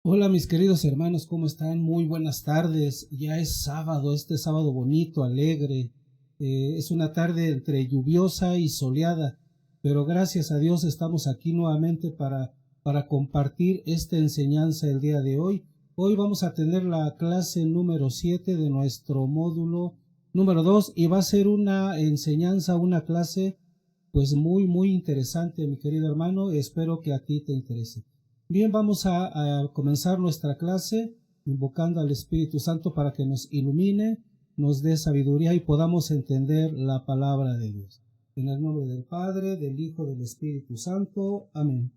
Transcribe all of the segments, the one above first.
Hola mis queridos hermanos, ¿cómo están? Muy buenas tardes. Ya es sábado, este sábado bonito, alegre. Es una tarde entre lluviosa y soleada, pero gracias a Dios estamos aquí nuevamente para compartir esta enseñanza el día de hoy. Hoy vamos a tener la clase número 7 de nuestro módulo número 2 y va a ser una enseñanza, una clase pues muy interesante, mi querido hermano. Espero que a ti te interese. Bien, vamos a comenzar nuestra clase invocando al Espíritu Santo para que nos ilumine, nos dé sabiduría y podamos entender la palabra de Dios. En el nombre del Padre, del Hijo, del Espíritu Santo. Amén.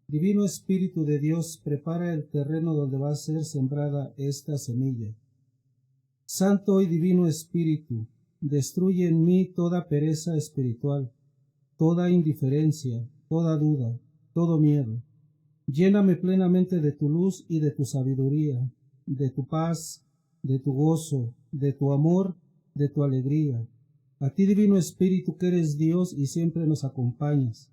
Divino Espíritu de Dios, prepara el terreno donde va a ser sembrada esta semilla. Santo y Divino Espíritu, destruye en mí toda pereza espiritual, toda indiferencia, toda duda, todo miedo. Lléname plenamente de tu luz y de tu sabiduría, de tu paz, de tu gozo, de tu amor, de tu alegría. A ti, Divino Espíritu, que eres Dios y siempre nos acompañas.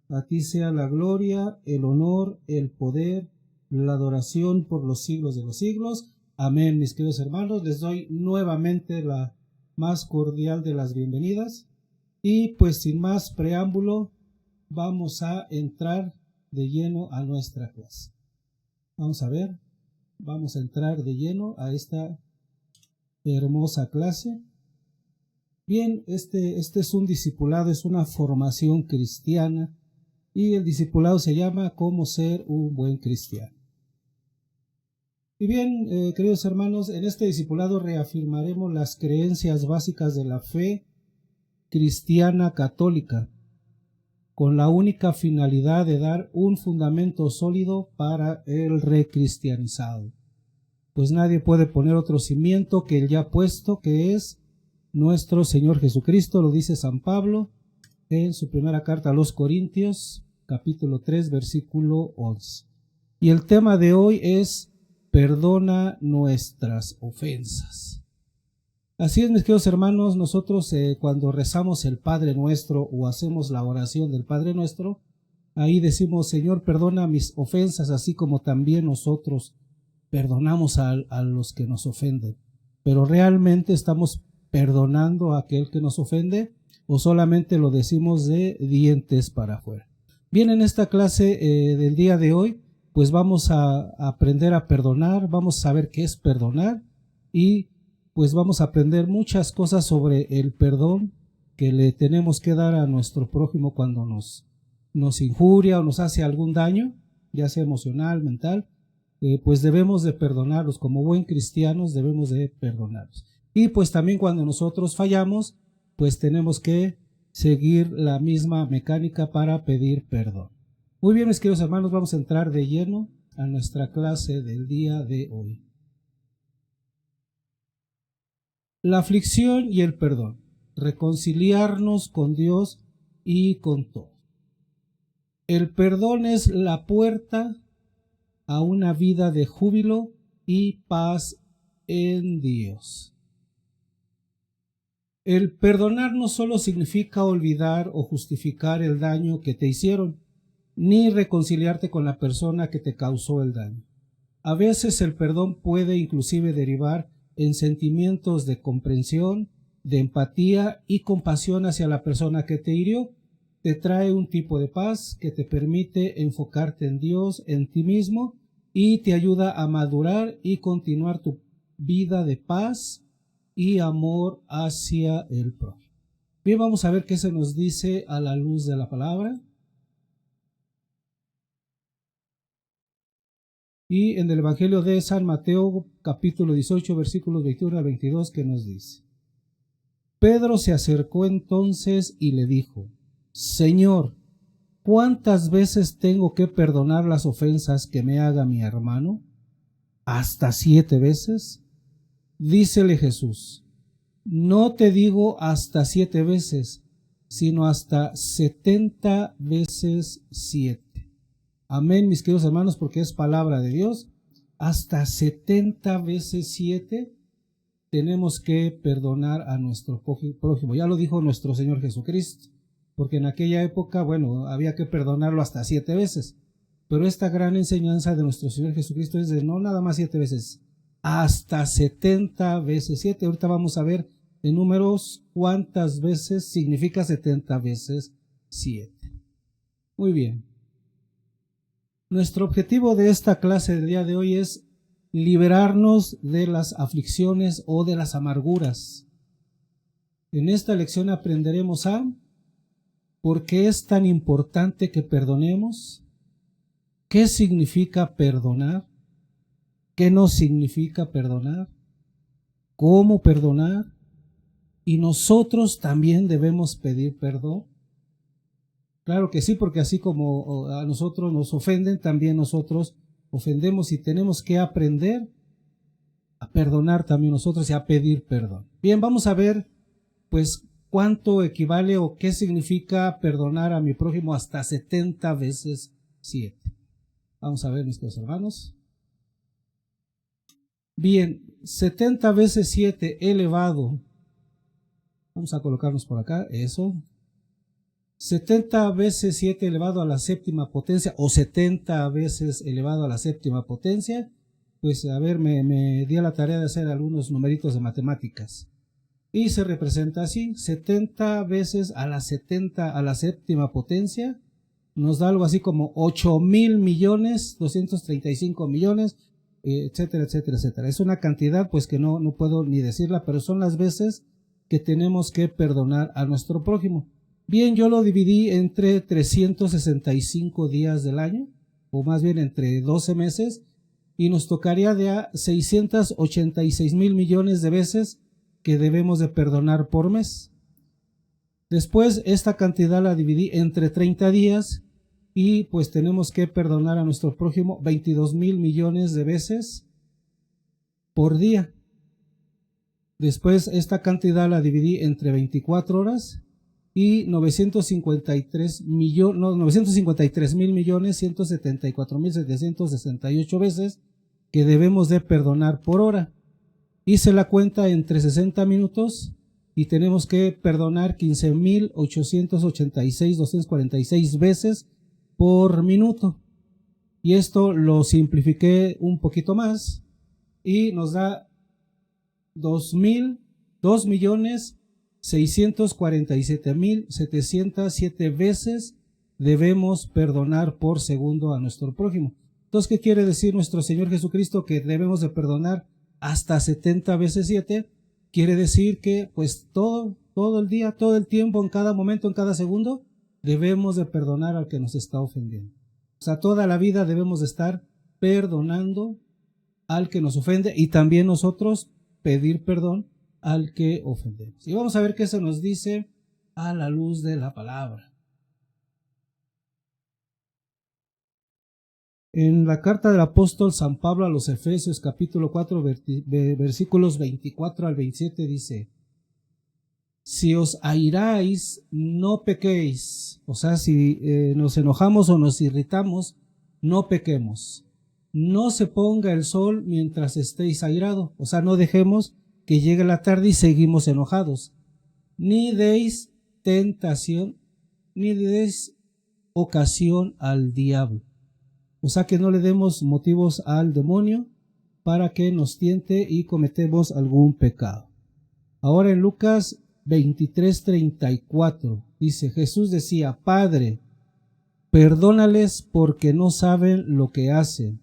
A ti sea la gloria, el honor, el poder, la adoración por los siglos de los siglos. Amén, mis queridos hermanos. Les doy nuevamente la más cordial de las bienvenidas. Y pues sin más preámbulo, vamos a entrar de lleno a nuestra clase. Vamos a entrar de lleno a esta hermosa clase. Bien, este es un discipulado, es una formación cristiana y el discipulado se llama Cómo ser un buen cristiano. Y bien, queridos hermanos, en este discipulado reafirmaremos las creencias básicas de la fe cristiana católica, con la única finalidad de dar un fundamento sólido para el recristianizado. Pues nadie puede poner otro cimiento que el ya puesto, que es nuestro Señor Jesucristo, lo dice San Pablo en su primera carta a los Corintios, capítulo 3, versículo 11. Y el tema de hoy es: perdona nuestras ofensas. Así es, mis queridos hermanos, nosotros cuando rezamos el Padre Nuestro o hacemos la oración del Padre Nuestro, ahí decimos: Señor, perdona mis ofensas, así como también nosotros perdonamos a los que nos ofenden. Pero ¿realmente estamos perdonando a aquel que nos ofende o solamente lo decimos de dientes para afuera? Bien, en esta clase del día de hoy, pues vamos a aprender a perdonar, vamos a saber qué es perdonar y pues vamos a aprender muchas cosas sobre el perdón que le tenemos que dar a nuestro prójimo cuando nos injuria o nos hace algún daño, ya sea emocional, mental. Pues debemos de perdonarlos, como buen cristianos debemos de perdonarlos. Y pues también cuando nosotros fallamos, pues tenemos que seguir la misma mecánica para pedir perdón. Muy bien, mis queridos hermanos, vamos a entrar de lleno a nuestra clase del día de hoy. La aflicción y el perdón, reconciliarnos con Dios y con todo. El perdón es la puerta a una vida de júbilo y paz en Dios. El perdonar no solo significa olvidar o justificar el daño que te hicieron, ni reconciliarte con la persona que te causó el daño. A veces el perdón puede inclusive derivar en sentimientos de comprensión, de empatía y compasión hacia la persona que te hirió. Te trae un tipo de paz que te permite enfocarte en Dios, en ti mismo, y te ayuda a madurar y continuar tu vida de paz y amor hacia el prójimo. Bien, vamos a ver qué se nos dice a la luz de la palabra. Y en el Evangelio de San Mateo, capítulo 18, versículos 21 al 22, que nos dice: Pedro se acercó entonces y le dijo: Señor, ¿cuántas veces tengo que perdonar las ofensas que me haga mi hermano? ¿Hasta 7 veces? Dícele Jesús: No te digo hasta 7 veces, sino hasta 70 veces 7. Amén, mis queridos hermanos, porque es palabra de Dios. Hasta 70 veces 7 tenemos que perdonar a nuestro prójimo. Ya lo dijo nuestro Señor Jesucristo, porque en aquella época, había que perdonarlo hasta 7 veces. pero esta gran enseñanza de nuestro Señor Jesucristo es de no nada más 7 veces, hasta 70 veces 7. Ahorita vamos a ver en números cuántas veces significa 70 veces 7. Muy bien. Nuestro objetivo de esta clase del día de hoy es liberarnos de las aflicciones o de las amarguras. En esta lección aprenderemos a por qué es tan importante que perdonemos, qué significa perdonar, qué no significa perdonar, cómo perdonar, y nosotros también debemos pedir perdón. Claro que sí, porque así como a nosotros nos ofenden, también nosotros ofendemos y tenemos que aprender a perdonar también nosotros y a pedir perdón. Bien, vamos a ver pues cuánto equivale o qué significa perdonar a mi prójimo hasta 70 veces 7. Vamos a ver, mis queridos hermanos. Bien, 70 veces 7 elevado, vamos a colocarnos por acá, eso. 70 veces 7 elevado a la séptima potencia o 70 veces elevado a la séptima potencia, pues a ver, me di a la tarea de hacer algunos numeritos de matemáticas. Y se representa así, 70 veces a la séptima potencia, nos da algo así como 8,000 millones, 235 millones, etcétera, etcétera, etcétera. Es una cantidad pues que no puedo ni decirla, pero son las veces que tenemos que perdonar a nuestro prójimo. Bien, yo lo dividí entre 365 días del año, o más bien entre 12 meses, y nos tocaría de a 686,000 millones de veces que debemos de perdonar por mes. Después esta cantidad la dividí entre 30 días y pues tenemos que perdonar a nuestro prójimo 22,000 millones de veces por día. Después esta cantidad la dividí entre 24 horas y 953,000 millones 174,768 veces que debemos de perdonar por hora. Hice la cuenta entre 60 minutos y tenemos que perdonar 15,886,246 veces por minuto. Y esto lo simplifiqué un poquito más y nos da 2,647,707 veces debemos perdonar por segundo a nuestro prójimo. Entonces, ¿qué quiere decir nuestro Señor Jesucristo? Que debemos de perdonar hasta 70 veces 7. Quiere decir que pues todo el día, todo el tiempo, en cada momento, en cada segundo, debemos de perdonar al que nos está ofendiendo. O sea, toda la vida debemos de estar perdonando al que nos ofende y también nosotros pedir perdón al que ofendemos. Y vamos a ver qué se nos dice a la luz de la palabra. En la carta del apóstol San Pablo a los Efesios, capítulo 4, versículos 24 al 27, dice: si os airáis, no pequéis. O sea, si nos enojamos o nos irritamos, no pequemos. No se ponga el sol mientras estéis airados. O sea, no dejemos que llegue la tarde y seguimos enojados. Ni deis tentación, ni deis ocasión al diablo. O sea, que no le demos motivos al demonio para que nos tiente y cometemos algún pecado. Ahora en Lucas 23:34 dice: Jesús decía: Padre, perdónales porque no saben lo que hacen.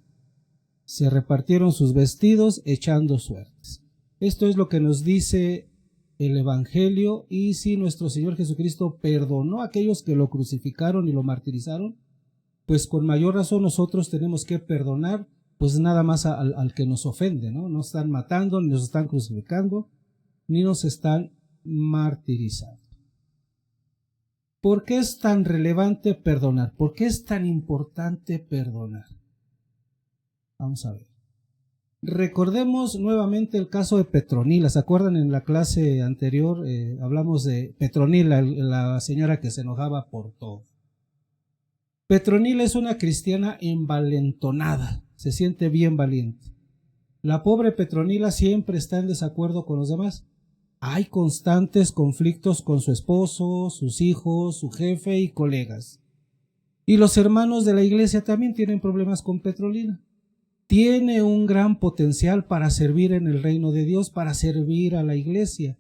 Se repartieron sus vestidos echando suertes. Esto es lo que nos dice el Evangelio. Y si nuestro Señor Jesucristo perdonó a aquellos que lo crucificaron y lo martirizaron, pues con mayor razón nosotros tenemos que perdonar pues nada más al que nos ofende, ¿no? No están matando, ni nos están crucificando, ni nos están martirizando. ¿Por qué es tan relevante perdonar? ¿Por qué es tan importante perdonar? Vamos a ver. Recordemos nuevamente el caso de Petronila. ¿Se acuerdan? En la clase anterior hablamos de Petronila, la señora que se enojaba por todo. Petronila es una cristiana envalentonada, se siente bien valiente. La pobre Petronila siempre está en desacuerdo con los demás. Hay constantes conflictos con su esposo, sus hijos, su jefe y colegas. Y los hermanos de la iglesia también tienen problemas con Petronila. Tiene un gran potencial para servir en el reino de Dios, para servir a la iglesia,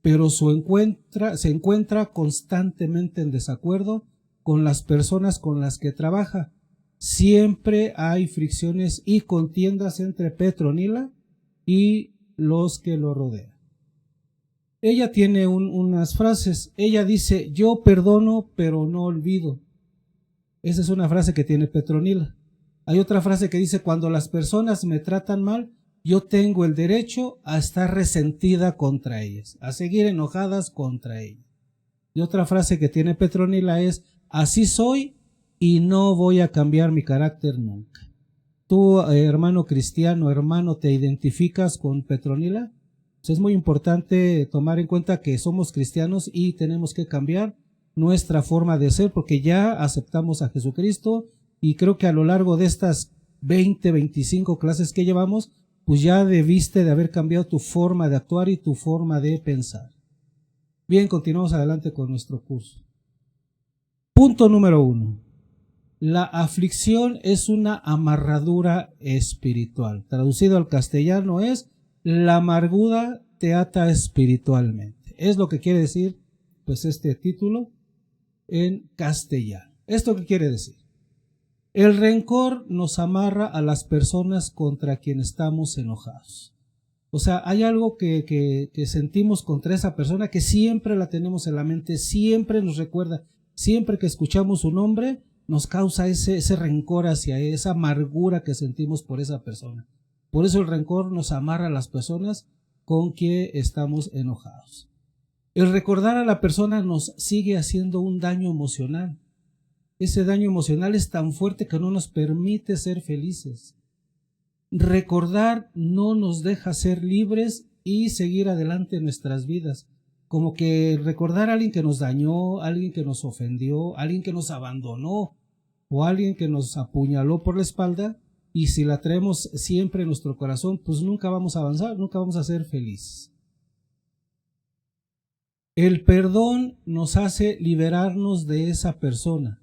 pero se encuentra constantemente en desacuerdo con las personas con las que trabaja. Siempre hay fricciones y contiendas entre Petronila y los que lo rodean. Ella tiene unas frases. Ella dice: yo perdono pero no olvido. Esa es una frase que tiene Petronila. Hay otra frase que dice: cuando las personas me tratan mal, yo tengo el derecho a estar resentida contra ellas, a seguir enojadas contra ellas. Y otra frase que tiene Petronila es: así soy y no voy a cambiar mi carácter nunca. Tú, hermano cristiano, hermano, ¿te identificas con Petronila? Pues es muy importante tomar en cuenta que somos cristianos y tenemos que cambiar nuestra forma de ser, porque ya aceptamos a Jesucristo, y creo que a lo largo de estas 25 clases que llevamos, pues ya debiste de haber cambiado tu forma de actuar y tu forma de pensar. Bien, continuamos adelante con nuestro curso. Punto número 1. La aflicción es una amarradura espiritual. Traducido al castellano es: la amargura te ata espiritualmente. Es lo que quiere decir pues este título en castellano. ¿Esto qué quiere decir? El rencor nos amarra a las personas contra quien estamos enojados. O sea, hay algo que sentimos contra esa persona que siempre la tenemos en la mente, siempre nos recuerda, siempre que escuchamos su nombre, nos causa ese rencor hacia esa amargura que sentimos por esa persona. Por eso el rencor nos amarra a las personas con quien estamos enojados. El recordar a la persona nos sigue haciendo un daño emocional. Ese daño emocional es tan fuerte que no nos permite ser felices. Recordar no nos deja ser libres y seguir adelante en nuestras vidas. Como que recordar a alguien que nos dañó, a alguien que nos ofendió, a alguien que nos abandonó o a alguien que nos apuñaló por la espalda, y si la traemos siempre en nuestro corazón, pues nunca vamos a avanzar, nunca vamos a ser felices. El perdón nos hace liberarnos de esa persona.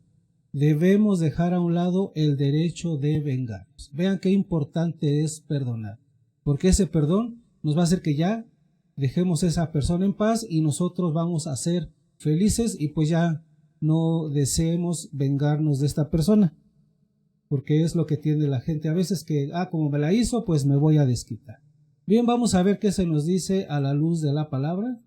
Debemos dejar a un lado el derecho de vengarnos. Vean qué importante es perdonar, porque ese perdón nos va a hacer que ya dejemos a esa persona en paz y nosotros vamos a ser felices, y pues ya no deseemos vengarnos de esta persona, porque es lo que tiene la gente a veces, que como me la hizo, pues me voy a desquitar. Bien, vamos a ver qué se nos dice a la luz de la palabra.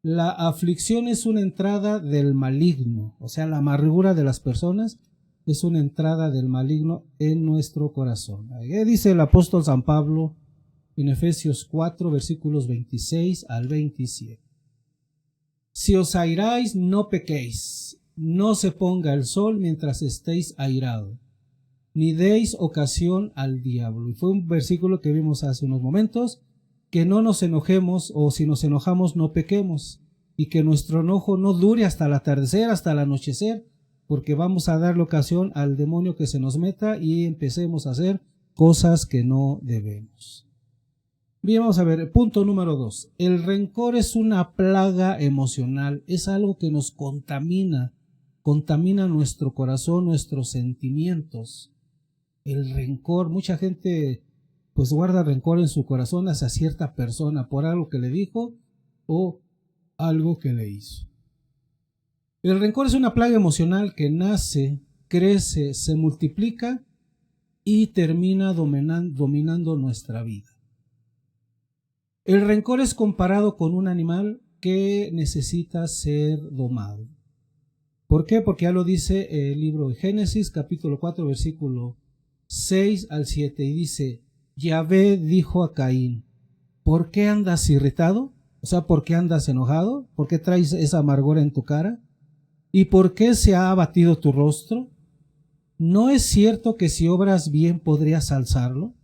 La aflicción es una entrada del maligno, o sea, la amargura de las personas es una entrada del maligno en nuestro corazón. ¿Qué dice el apóstol San Pablo en Efesios 4, versículos 26 al 27? Si os airáis, no pequéis, no se ponga el sol mientras estéis airados, ni deis ocasión al diablo. Y fue un versículo que vimos hace unos momentos, que no nos enojemos, o si nos enojamos no pequemos, y que nuestro enojo no dure hasta el atardecer, hasta el anochecer, porque vamos a darle ocasión al demonio que se nos meta y empecemos a hacer cosas que no debemos. Bien, vamos a ver, punto número 2. El rencor es una plaga emocional, es algo que nos contamina nuestro corazón, nuestros sentimientos. El rencor, mucha gente pues guarda rencor en su corazón hacia cierta persona por algo que le dijo o algo que le hizo. El rencor es una plaga emocional que nace, crece, se multiplica y termina dominando nuestra vida. El rencor es comparado con un animal que necesita ser domado. ¿Por qué? Porque ya lo dice el libro de Génesis, capítulo 4, versículo 6 al 7, y dice: Yahvé dijo a Caín: ¿por qué andas irritado? O sea, ¿por qué andas enojado? ¿Por qué traes esa amargura en tu cara? ¿Y por qué se ha abatido tu rostro? ¿No es cierto que si obras bien podrías alzarlo?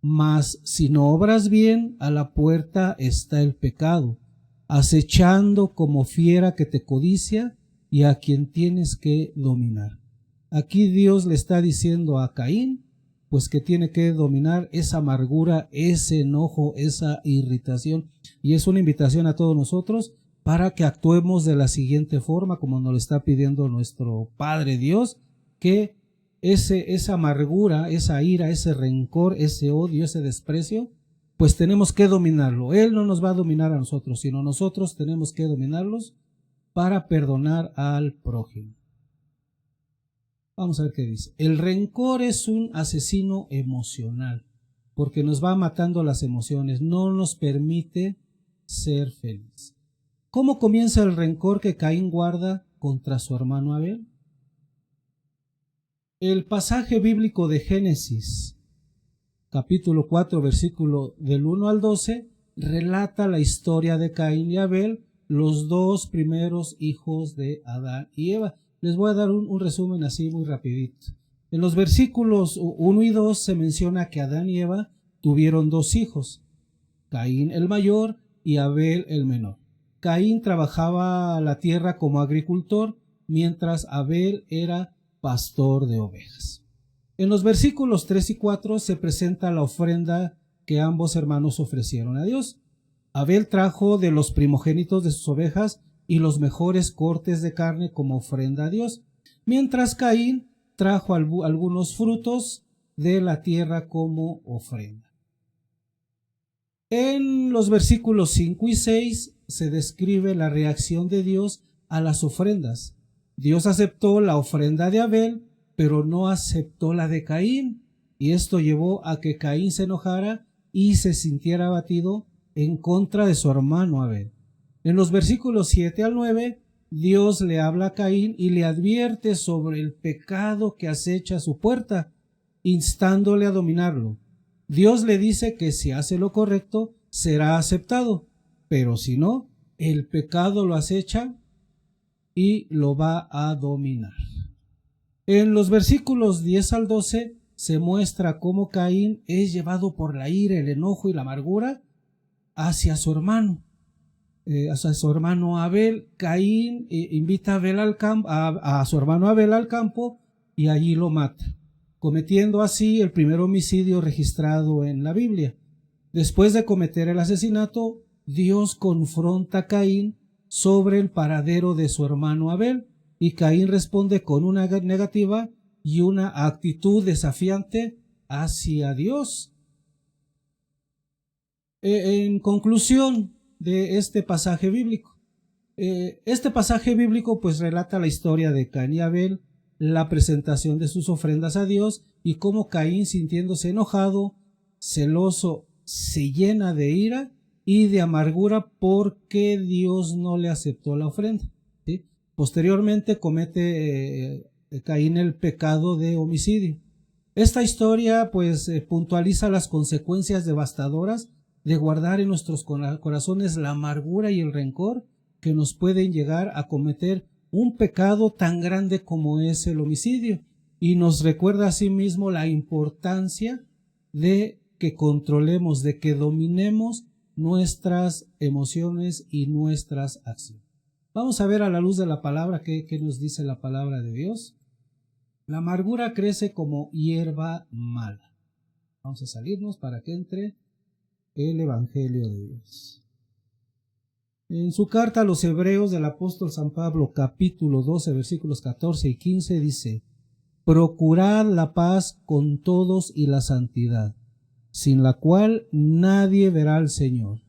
Mas si no obras bien, a la puerta está el pecado, acechando como fiera que te codicia y a quien tienes que dominar. Aquí Dios le está diciendo a Caín, pues que tiene que dominar esa amargura, ese enojo, esa irritación. Y es una invitación a todos nosotros para que actuemos de la siguiente forma, como nos lo está pidiendo nuestro Padre Dios, que esa amargura, esa ira, ese rencor, ese odio, ese desprecio, pues tenemos que dominarlo. Él no nos va a dominar a nosotros, sino nosotros tenemos que dominarlos para perdonar al prójimo. Vamos a ver qué dice. El rencor es un asesino emocional, porque nos va matando las emociones, no nos permite ser feliz. ¿Cómo comienza el rencor que Caín guarda contra su hermano Abel? El pasaje bíblico de Génesis, capítulo 4, versículo del 1 al 12, relata la historia de Caín y Abel, los dos primeros hijos de Adán y Eva. Les voy a dar un resumen así muy rapidito. En los versículos 1 y 2 se menciona que Adán y Eva tuvieron dos hijos, Caín el mayor y Abel el menor. Caín trabajaba la tierra como agricultor, mientras Abel era pastor de ovejas. En los versículos 3 y 4 se presenta la ofrenda que ambos hermanos ofrecieron a Dios. Abel trajo de los primogénitos de sus ovejas y los mejores cortes de carne como ofrenda a Dios, mientras Caín trajo algunos frutos de la tierra como ofrenda. En los versículos 5 y 6 se describe la reacción de Dios a las ofrendas. Dios aceptó la ofrenda de Abel, pero no aceptó la de Caín, y esto llevó a que Caín se enojara y se sintiera abatido en contra de su hermano Abel. En los versículos 7 al 9, Dios le habla a Caín y le advierte sobre el pecado que acecha a su puerta, instándole a dominarlo. Dios le dice que si hace lo correcto, será aceptado, pero si no, el pecado lo acecha y lo va a dominar. En los versículos 10 al 12 se muestra cómo Caín es llevado por la ira, el enojo y la amargura hacia su hermano. Hacia su hermano Abel. Caín invita a su hermano Abel al campo y allí lo mata, cometiendo así el primer homicidio registrado en la Biblia. Después de cometer el asesinato, Dios confronta a Caín sobre el paradero de su hermano Abel, y Caín responde con una negativa y una actitud desafiante hacia Dios. En conclusión de este pasaje bíblico, pues relata la historia de Caín y Abel, la presentación de sus ofrendas a Dios y cómo Caín, sintiéndose enojado, celoso, se llena de ira y de amargura porque Dios no le aceptó la ofrenda, ¿sí? Posteriormente comete Caín el pecado de homicidio. Esta historia pues puntualiza las consecuencias devastadoras de guardar en nuestros corazones la amargura y el rencor que nos pueden llegar a cometer un pecado tan grande como es el homicidio, y nos recuerda asimismo la importancia de que controlemos, de que dominemos nuestras emociones y nuestras acciones. Vamos a ver a la luz de la palabra qué nos dice la palabra de Dios. La amargura crece como hierba mala. Vamos a salirnos para que entre el Evangelio de Dios. En su carta a los Hebreos del apóstol San Pablo, capítulo 12, versículos 14 y 15, dice: procurad la paz con todos y la santidad, sin la cual nadie verá al Señor.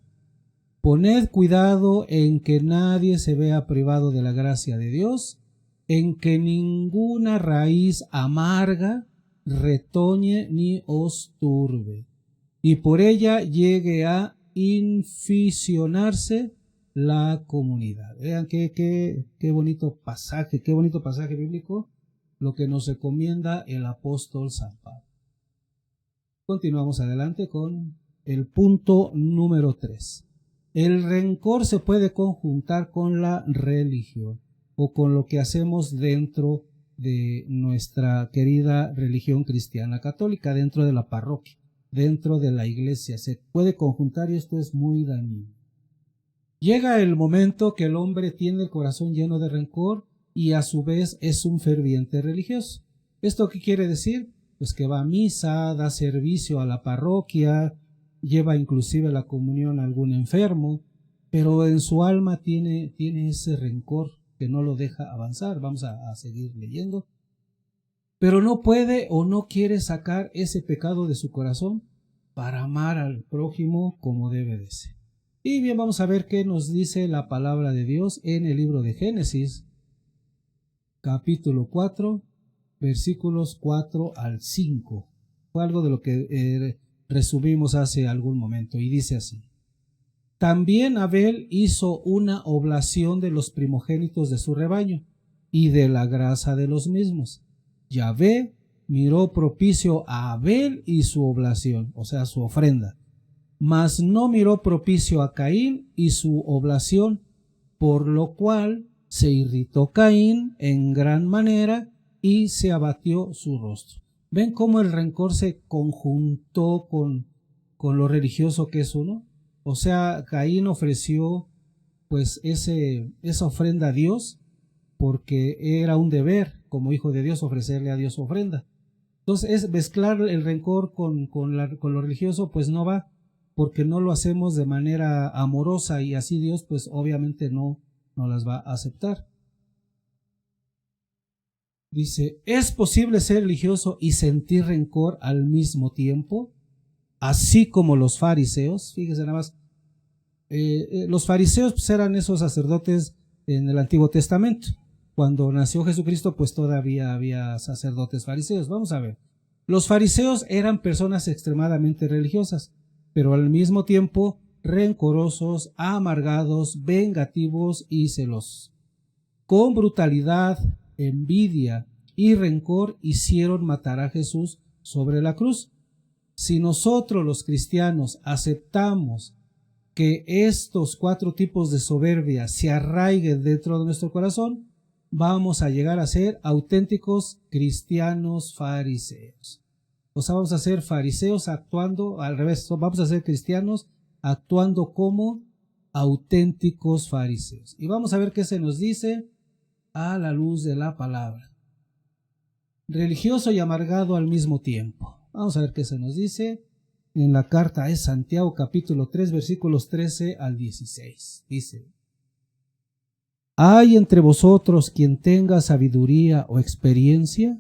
Poned cuidado en que nadie se vea privado de la gracia de Dios, en que ninguna raíz amarga retoñe ni os turbe, y por ella llegue a inficionarse la comunidad. Vean qué bonito pasaje bíblico, lo que nos recomienda el apóstol San Pablo. Continuamos adelante con el punto número 3. El rencor se puede conjuntar con la religión o con lo que hacemos dentro de nuestra querida religión cristiana católica, dentro de la parroquia, dentro de la iglesia. Se puede conjuntar y esto es muy dañino. Llega el momento que el hombre tiene el corazón lleno de rencor y a su vez es un ferviente religioso. ¿Esto qué quiere decir? Pues que va a misa, da servicio a la parroquia, lleva inclusive la comunión a algún enfermo, pero en su alma tiene ese rencor que no lo deja avanzar. Vamos a seguir leyendo. Pero no puede o no quiere sacar ese pecado de su corazón para amar al prójimo como debe de ser. Y bien, vamos a ver qué nos dice la palabra de Dios en el libro de Génesis, capítulo 4, versículos 4 al 5. Fue algo de lo que resumimos hace algún momento, y dice así: También Abel hizo una oblación de los primogénitos de su rebaño y de la grasa de los mismos. Yahvé miró propicio a Abel y su oblación, o sea, su ofrenda, mas no miró propicio a Caín y su oblación, por lo cual se irritó Caín en gran manera y se abatió su rostro. ¿Ven cómo el rencor se conjuntó con lo religioso que es uno? O sea, Caín ofreció pues esa ofrenda a Dios porque era un deber como hijo de Dios ofrecerle a Dios ofrenda. Entonces, es mezclar el rencor con lo religioso, pues no va, porque no lo hacemos de manera amorosa, y así Dios pues obviamente no las va a aceptar. Dice, ¿es posible ser religioso y sentir rencor al mismo tiempo? Así como los fariseos. Fíjese nada más, los fariseos pues eran esos sacerdotes en el Antiguo Testamento. Cuando nació Jesucristo, pues todavía había sacerdotes fariseos. Vamos a ver. Los fariseos eran personas extremadamente religiosas, pero al mismo tiempo rencorosos, amargados, vengativos y celosos. Con brutalidad, envidia y rencor hicieron matar a Jesús sobre la cruz. Si nosotros los cristianos aceptamos que estos 4 tipos de soberbia se arraiguen dentro de nuestro corazón, vamos a llegar a ser auténticos cristianos fariseos. O sea, vamos a ser fariseos actuando al revés, vamos a ser cristianos actuando como auténticos fariseos. Y vamos a ver qué se nos dice a la luz de la palabra. Religioso y amargado al mismo tiempo. Vamos a ver qué se nos dice en la carta de Santiago, capítulo 3, versículos 13 al 16. Dice: ¿Hay entre vosotros quien tenga sabiduría o experiencia?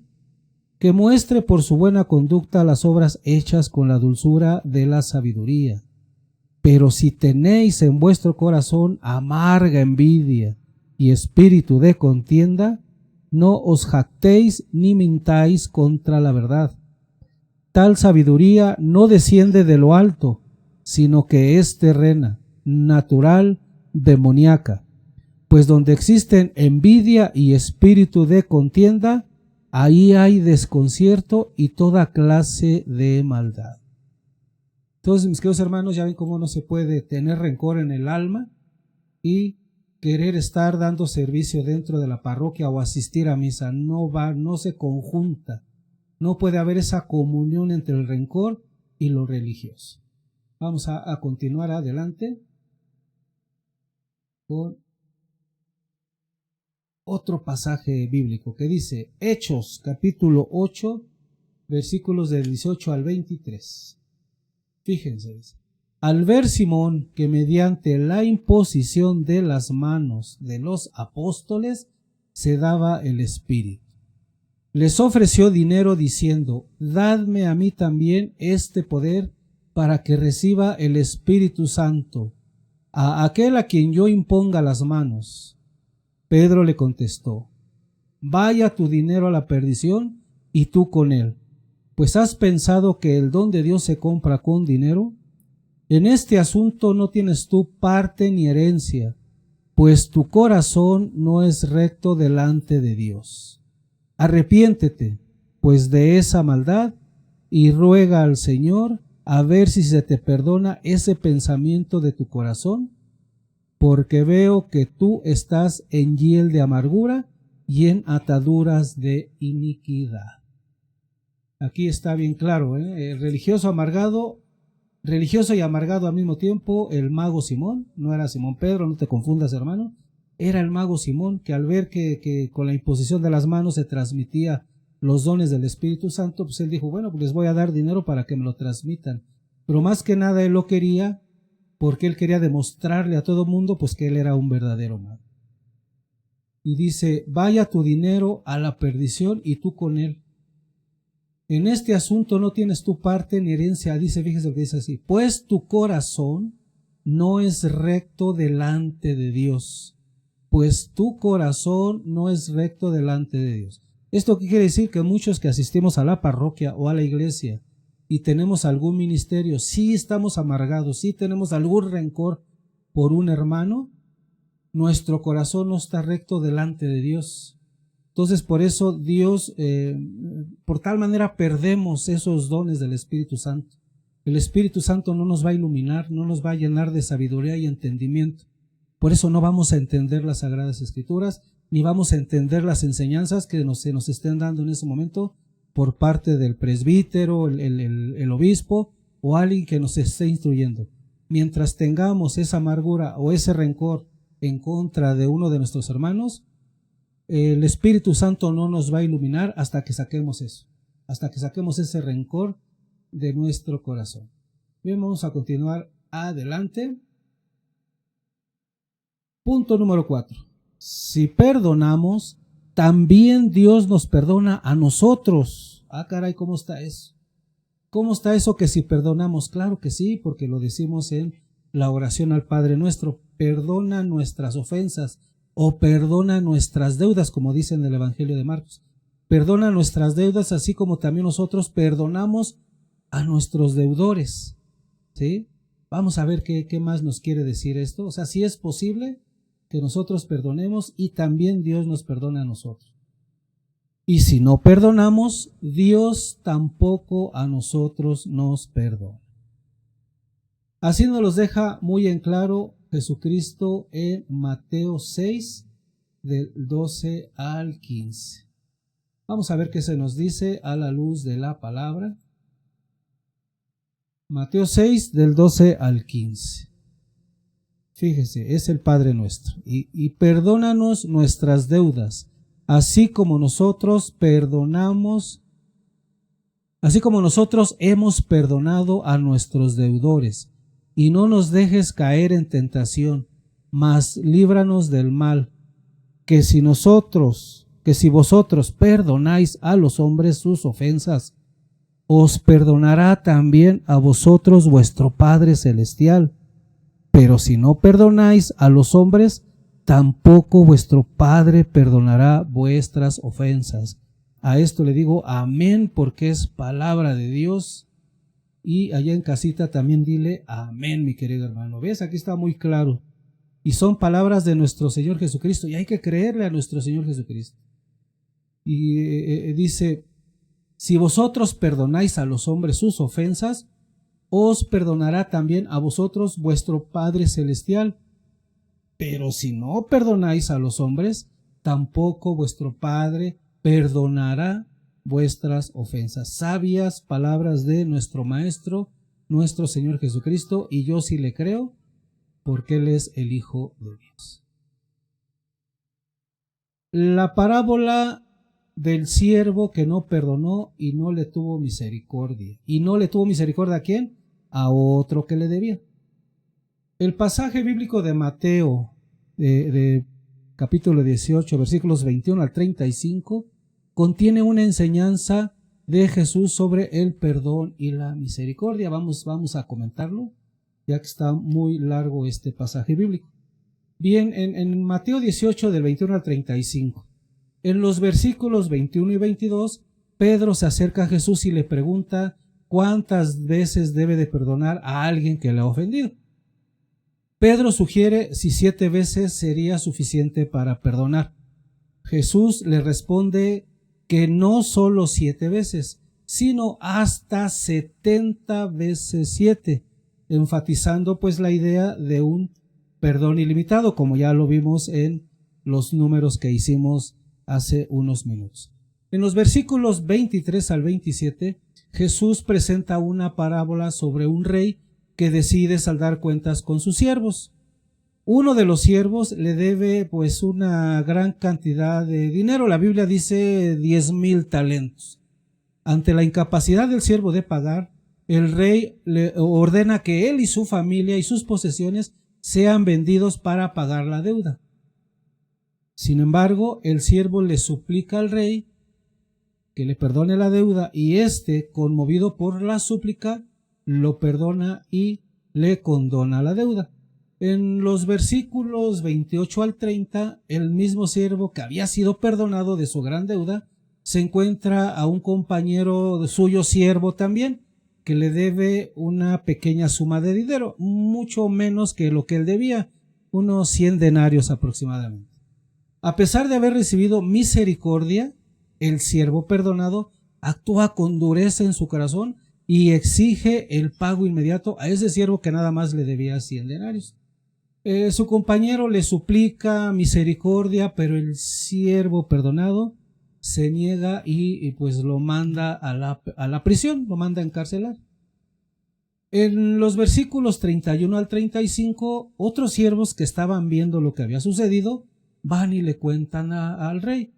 Que muestre por su buena conducta las obras hechas con la dulzura de la sabiduría. Pero si tenéis en vuestro corazón amarga envidia y espíritu de contienda, no os jactéis ni mintáis contra la verdad. Tal sabiduría no desciende de lo alto, sino que es terrena, natural, demoníaca. Pues donde existen envidia y espíritu de contienda, ahí hay desconcierto y toda clase de maldad. Entonces, mis queridos hermanos, ya ven cómo no se puede tener rencor en el alma y querer estar dando servicio dentro de la parroquia o asistir a misa. No va, no se conjunta. No puede haber esa comunión entre el rencor y lo religioso. Vamos a continuar adelante con otro pasaje bíblico que dice Hechos capítulo 8 versículos del 18 al 23. Fíjense, al ver Simón que mediante la imposición de las manos de los apóstoles se daba el Espíritu, les ofreció dinero diciendo: dadme a mí también este poder para que reciba el Espíritu Santo a aquel a quien yo imponga las manos. Pedro le contestó: vaya tu dinero a la perdición y tú con él, pues has pensado que el don de Dios se compra con dinero. En este asunto no tienes tú parte ni herencia, pues tu corazón no es recto delante de Dios. Arrepiéntete, pues, de esa maldad y ruega al Señor a ver si se te perdona ese pensamiento de tu corazón, porque veo que tú estás en hiel de amargura y en ataduras de iniquidad. Aquí está bien claro, el religioso y amargado al mismo tiempo, el mago Simón. No era Simón Pedro, no te confundas, hermano. Era el mago Simón, que al ver que con la imposición de las manos se transmitía los dones del Espíritu Santo, pues él dijo: bueno, pues les voy a dar dinero para que me lo transmitan. Pero más que nada él lo quería porque él quería demostrarle a todo mundo pues que él era un verdadero mago. Y dice, vaya tu dinero a la perdición y tú con él. En este asunto no tienes tu parte ni herencia. Dice, fíjese lo que dice así, pues tu corazón no es recto delante de Dios. Pues tu corazón no es recto delante de Dios. ¿Esto qué quiere decir? Que muchos que asistimos a la parroquia o a la iglesia y tenemos algún ministerio, sí estamos amargados, sí tenemos algún rencor por un hermano, nuestro corazón no está recto delante de Dios. Entonces por eso Dios, por tal manera perdemos esos dones del Espíritu Santo. El Espíritu Santo no nos va a iluminar, no nos va a llenar de sabiduría y entendimiento. Por eso no vamos a entender las Sagradas Escrituras, ni vamos a entender las enseñanzas que se nos estén dando en ese momento por parte del presbítero, el obispo o alguien que nos esté instruyendo. Mientras tengamos esa amargura o ese rencor en contra de uno de nuestros hermanos, el Espíritu Santo no nos va a iluminar hasta que saquemos eso, hasta que saquemos ese rencor de nuestro corazón. Bien, vamos a continuar adelante. Punto número 4. Si perdonamos, también Dios nos perdona a nosotros. Ah, caray, ¿cómo está eso? ¿Cómo está eso que si perdonamos? Claro que sí, porque lo decimos en la oración al Padre Nuestro. Perdona nuestras ofensas o perdona nuestras deudas, como dice en el Evangelio de Marcos. Perdona nuestras deudas, así como también nosotros perdonamos a nuestros deudores. ¿Sí? Vamos a ver qué más nos quiere decir esto. O sea, si es posible que nosotros perdonemos y también Dios nos perdona a nosotros. Y si no perdonamos, Dios tampoco a nosotros nos perdona. Así nos los deja muy en claro Jesucristo en Mateo 6, del 12 al 15. Vamos a ver qué se nos dice a la luz de la palabra. Mateo 6, del 12 al 15. Fíjese, es el Padre Nuestro. Y perdónanos nuestras deudas, así como nosotros hemos perdonado a nuestros deudores. Y no nos dejes caer en tentación, mas líbranos del mal. Que si vosotros perdonáis a los hombres sus ofensas, os perdonará también a vosotros vuestro Padre Celestial. Pero si no perdonáis a los hombres, tampoco vuestro Padre perdonará vuestras ofensas. A esto le digo amén, porque es palabra de Dios. Y allá en casita también dile amén, mi querido hermano. ¿Ves? Aquí está muy claro. Y son palabras de nuestro Señor Jesucristo. Y hay que creerle a nuestro Señor Jesucristo. Y dice, si vosotros perdonáis a los hombres sus ofensas, os perdonará también a vosotros vuestro Padre Celestial. Pero si no perdonáis a los hombres, tampoco vuestro Padre perdonará vuestras ofensas. Sabias palabras de nuestro Maestro, nuestro Señor Jesucristo, y yo sí le creo, porque Él es el Hijo de Dios. La parábola del siervo que no perdonó y no le tuvo misericordia. ¿Y no le tuvo misericordia a quién? A otro que le debía. El pasaje bíblico de Mateo, de capítulo 18, versículos 21 al 35, contiene una enseñanza de Jesús sobre el perdón y la misericordia. Vamos a comentarlo, ya que está muy largo este pasaje bíblico. Bien, en Mateo 18, del 21 al 35, en los versículos 21 y 22, Pedro se acerca a Jesús y le pregunta cuántas veces debe de perdonar a alguien que le ha ofendido. Pedro sugiere si 7 veces sería suficiente para perdonar. Jesús le responde que no solo 7 veces, sino hasta 70 veces 7, enfatizando pues la idea de un perdón ilimitado, como ya lo vimos en los números que hicimos hace unos minutos. En los versículos 23 al 27, Jesús presenta una parábola sobre un rey que decide saldar cuentas con sus siervos. Uno de los siervos le debe pues una gran cantidad de dinero. La Biblia dice 10,000 talentos. Ante la incapacidad del siervo de pagar, el rey le ordena que él y su familia y sus posesiones sean vendidos para pagar la deuda. Sin embargo, el siervo le suplica al rey que le perdone la deuda y éste, conmovido por la súplica, lo perdona y le condona la deuda. En los versículos 28 al 30, el mismo siervo que había sido perdonado de su gran deuda se encuentra a un compañero suyo siervo también, que le debe una pequeña suma de dinero, mucho menos que lo que él debía, unos 100 denarios aproximadamente. A pesar de haber recibido misericordia, el siervo perdonado actúa con dureza en su corazón y exige el pago inmediato a ese siervo que nada más le debía 100 denarios. Su compañero le suplica misericordia, pero el siervo perdonado se niega y pues lo manda a la prisión, lo manda a encarcelar. En los versículos 31 al 35, otros siervos que estaban viendo lo que había sucedido van y le cuentan al rey.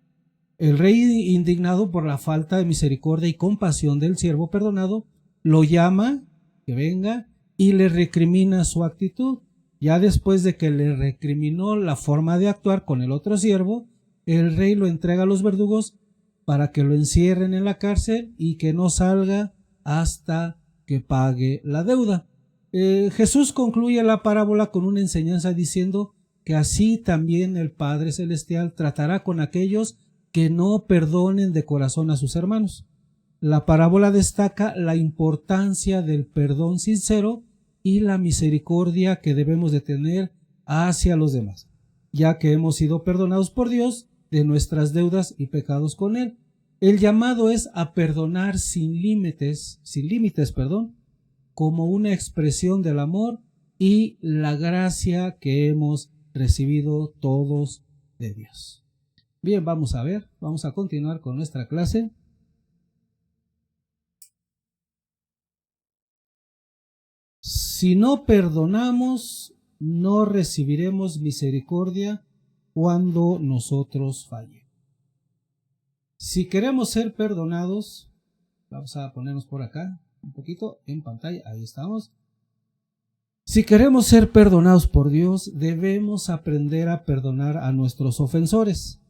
El rey, indignado por la falta de misericordia y compasión del siervo perdonado, lo llama, que venga, y le recrimina su actitud. Ya después de que le recriminó la forma de actuar con el otro siervo, el rey lo entrega a los verdugos para que lo encierren en la cárcel y que no salga hasta que pague la deuda. Jesús concluye la parábola con una enseñanza diciendo que así también el Padre Celestial tratará con aquellos que no perdonen de corazón a sus hermanos. La parábola destaca la importancia del perdón sincero y la misericordia que debemos de tener hacia los demás, ya que hemos sido perdonados por Dios de nuestras deudas y pecados con Él. El llamado es a perdonar sin límites, como una expresión del amor y la gracia que hemos recibido todos de Dios. Bien, vamos a continuar con nuestra clase. Si no perdonamos, no recibiremos misericordia cuando nosotros fallemos. Si queremos ser perdonados, vamos a ponernos por acá un poquito en pantalla, ahí estamos. Si queremos ser perdonados por Dios, debemos aprender a perdonar a nuestros ofensores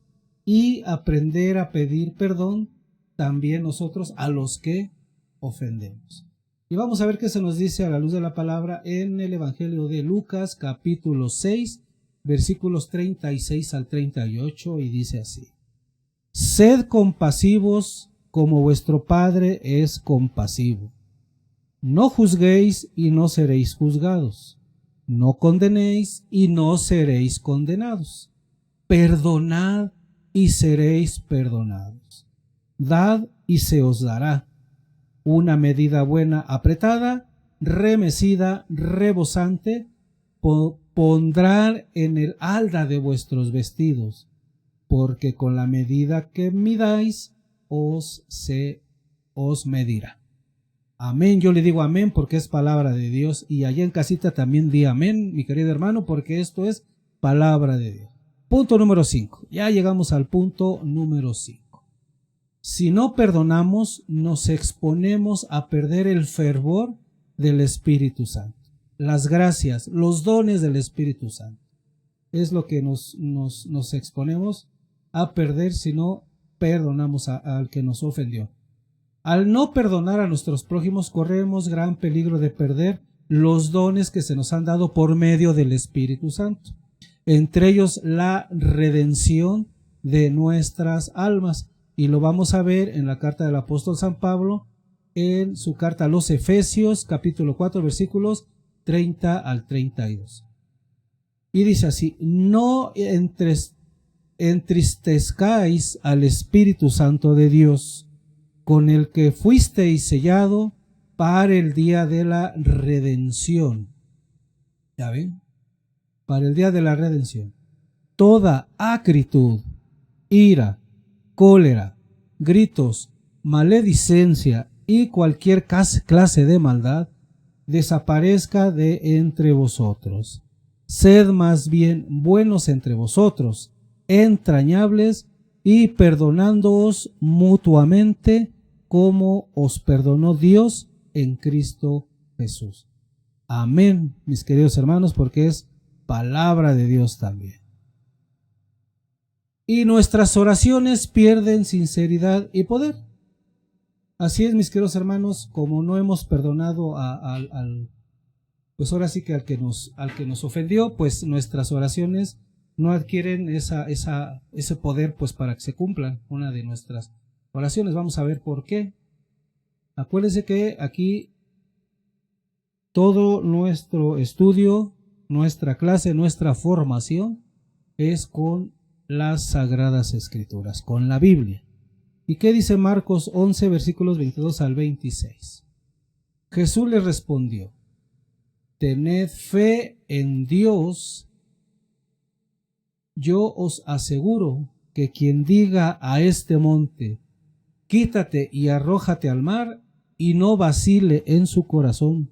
y aprender a pedir perdón también nosotros a los que ofendemos. Y vamos a ver qué se nos dice a la luz de la palabra en el Evangelio de Lucas, capítulo 6, versículos 36 al 38, y dice así: Sed compasivos como vuestro Padre es compasivo. No juzguéis y no seréis juzgados. No condenéis y no seréis condenados. Perdonad y seréis perdonados. Dad y se os dará. Una medida buena apretada, remecida, rebosante, pondrán en el alda de vuestros vestidos, porque con la medida que midáis, os medirá. Amén, yo le digo amén porque es palabra de Dios, y allá en casita también di amén, mi querido hermano, porque esto es palabra de Dios. Punto número 5, ya llegamos al punto número 5. Si no perdonamos, nos exponemos a perder el fervor del Espíritu Santo, las gracias, los dones del Espíritu Santo. Es lo que nos exponemos a perder si no perdonamos al que nos ofendió. Al no perdonar a nuestros prójimos, corremos gran peligro de perder los dones que se nos han dado por medio del Espíritu Santo, entre ellos la redención de nuestras almas. Y lo vamos a ver en la carta del apóstol San Pablo, en su carta a los Efesios, capítulo 4, versículos 30 al 32. Y dice así: no entristezcáis al Espíritu Santo de Dios, con el que fuisteis sellado para el día de la redención. ¿Ya ven? Para el día de la redención. Toda acritud, ira, cólera, gritos, maledicencia y cualquier clase de maldad desaparezca de entre vosotros. Sed más bien buenos entre vosotros, entrañables, y perdonándoos mutuamente como os perdonó Dios en Cristo Jesús. Amén, mis queridos hermanos, porque es palabra de Dios también. Y nuestras oraciones pierden sinceridad y poder. Así es, mis queridos hermanos, como no hemos perdonado pues ahora sí que al que nos ofendió, pues nuestras oraciones no adquieren ese poder pues para que se cumplan una de nuestras oraciones. Vamos a ver por qué. Acuérdense que aquí todo nuestro estudio, nuestra clase, nuestra formación es con las Sagradas Escrituras, con la Biblia. ¿Y qué dice Marcos 11, versículos 22 al 26? Jesús les respondió: tened fe en Dios. Yo os aseguro que quien diga a este monte, quítate y arrójate al mar, y no vacile en su corazón,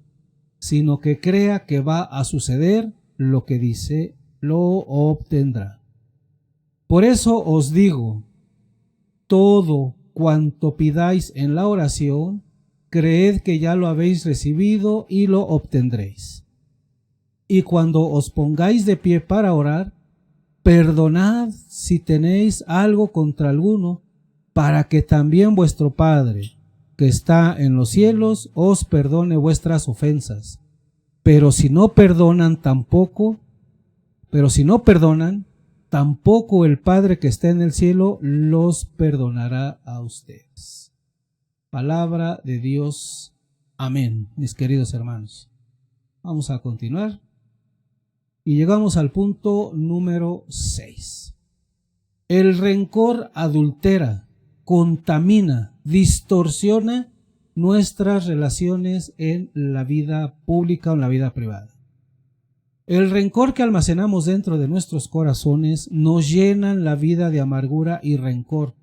sino que crea que va a suceder lo que dice, lo obtendrá. Por eso os digo, todo cuanto pidáis en la oración, creed que ya lo habéis recibido y lo obtendréis. Y cuando os pongáis de pie para orar, perdonad si tenéis algo contra alguno, para que también vuestro Padre, que está en los cielos, os perdone vuestras ofensas. Pero si no perdonan, tampoco el Padre que está en el cielo los perdonará a ustedes. Palabra de Dios. Amén, mis queridos hermanos. Vamos a continuar. Y llegamos al punto número 6. El rencor adultera, contamina, distorsiona nuestras relaciones en la vida pública o en la vida privada. El rencor que almacenamos dentro de nuestros corazones nos llenan la vida de amargura y rencor.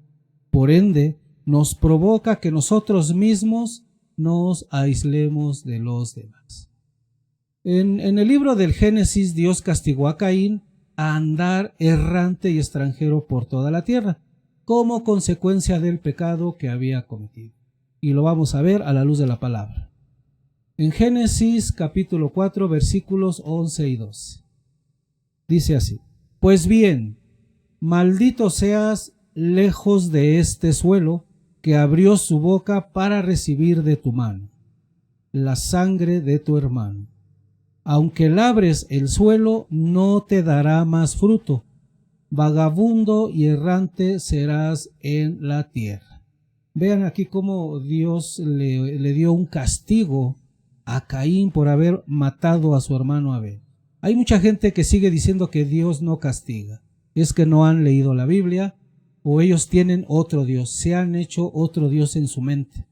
Por ende, nos provoca que nosotros mismos nos aislemos de los demás. En el libro del Génesis, Dios castigó a Caín a andar errante y extranjero por toda la tierra, como consecuencia del pecado que había cometido. Y lo vamos a ver a la luz de la palabra. En Génesis capítulo 4, versículos 11 y 12. Dice así: pues bien, maldito seas lejos de este suelo que abrió su boca para recibir de tu mano la sangre de tu hermano. Aunque labres el suelo, no te dará más fruto. Vagabundo y errante serás en la tierra. Vean aquí cómo Dios le dio un castigo a Caín por haber matado a su hermano Abel. Hay mucha gente que sigue diciendo que Dios no castiga. Es que no han leído la Biblia, o ellos tienen otro Dios, se han hecho otro Dios en su mente.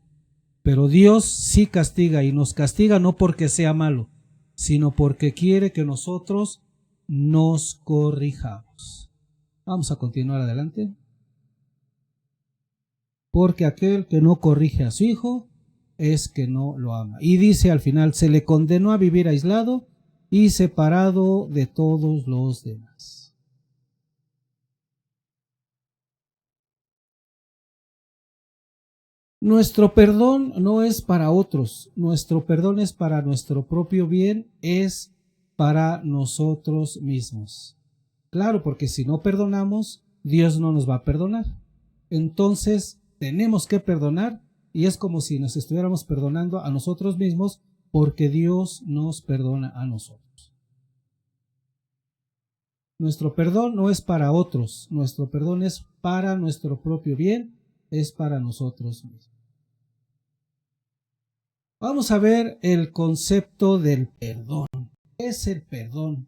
Pero Dios sí castiga, y nos castiga no porque sea malo, sino porque quiere que nosotros nos corrijamos. Vamos a continuar adelante. Porque aquel que no corrige a su hijo es que no lo ama. Y dice al final, se le condenó a vivir aislado y separado de todos los demás. Nuestro perdón no es para otros, nuestro perdón es para nuestro propio bien, es para nosotros mismos. Claro, porque si no perdonamos, Dios no nos va a perdonar. Entonces, tenemos que perdonar, y es como si nos estuviéramos perdonando a nosotros mismos, porque Dios nos perdona a nosotros. Nuestro perdón no es para otros, nuestro perdón es para nuestro propio bien, es para nosotros mismos. Vamos a ver el concepto del perdón. ¿Qué es el perdón?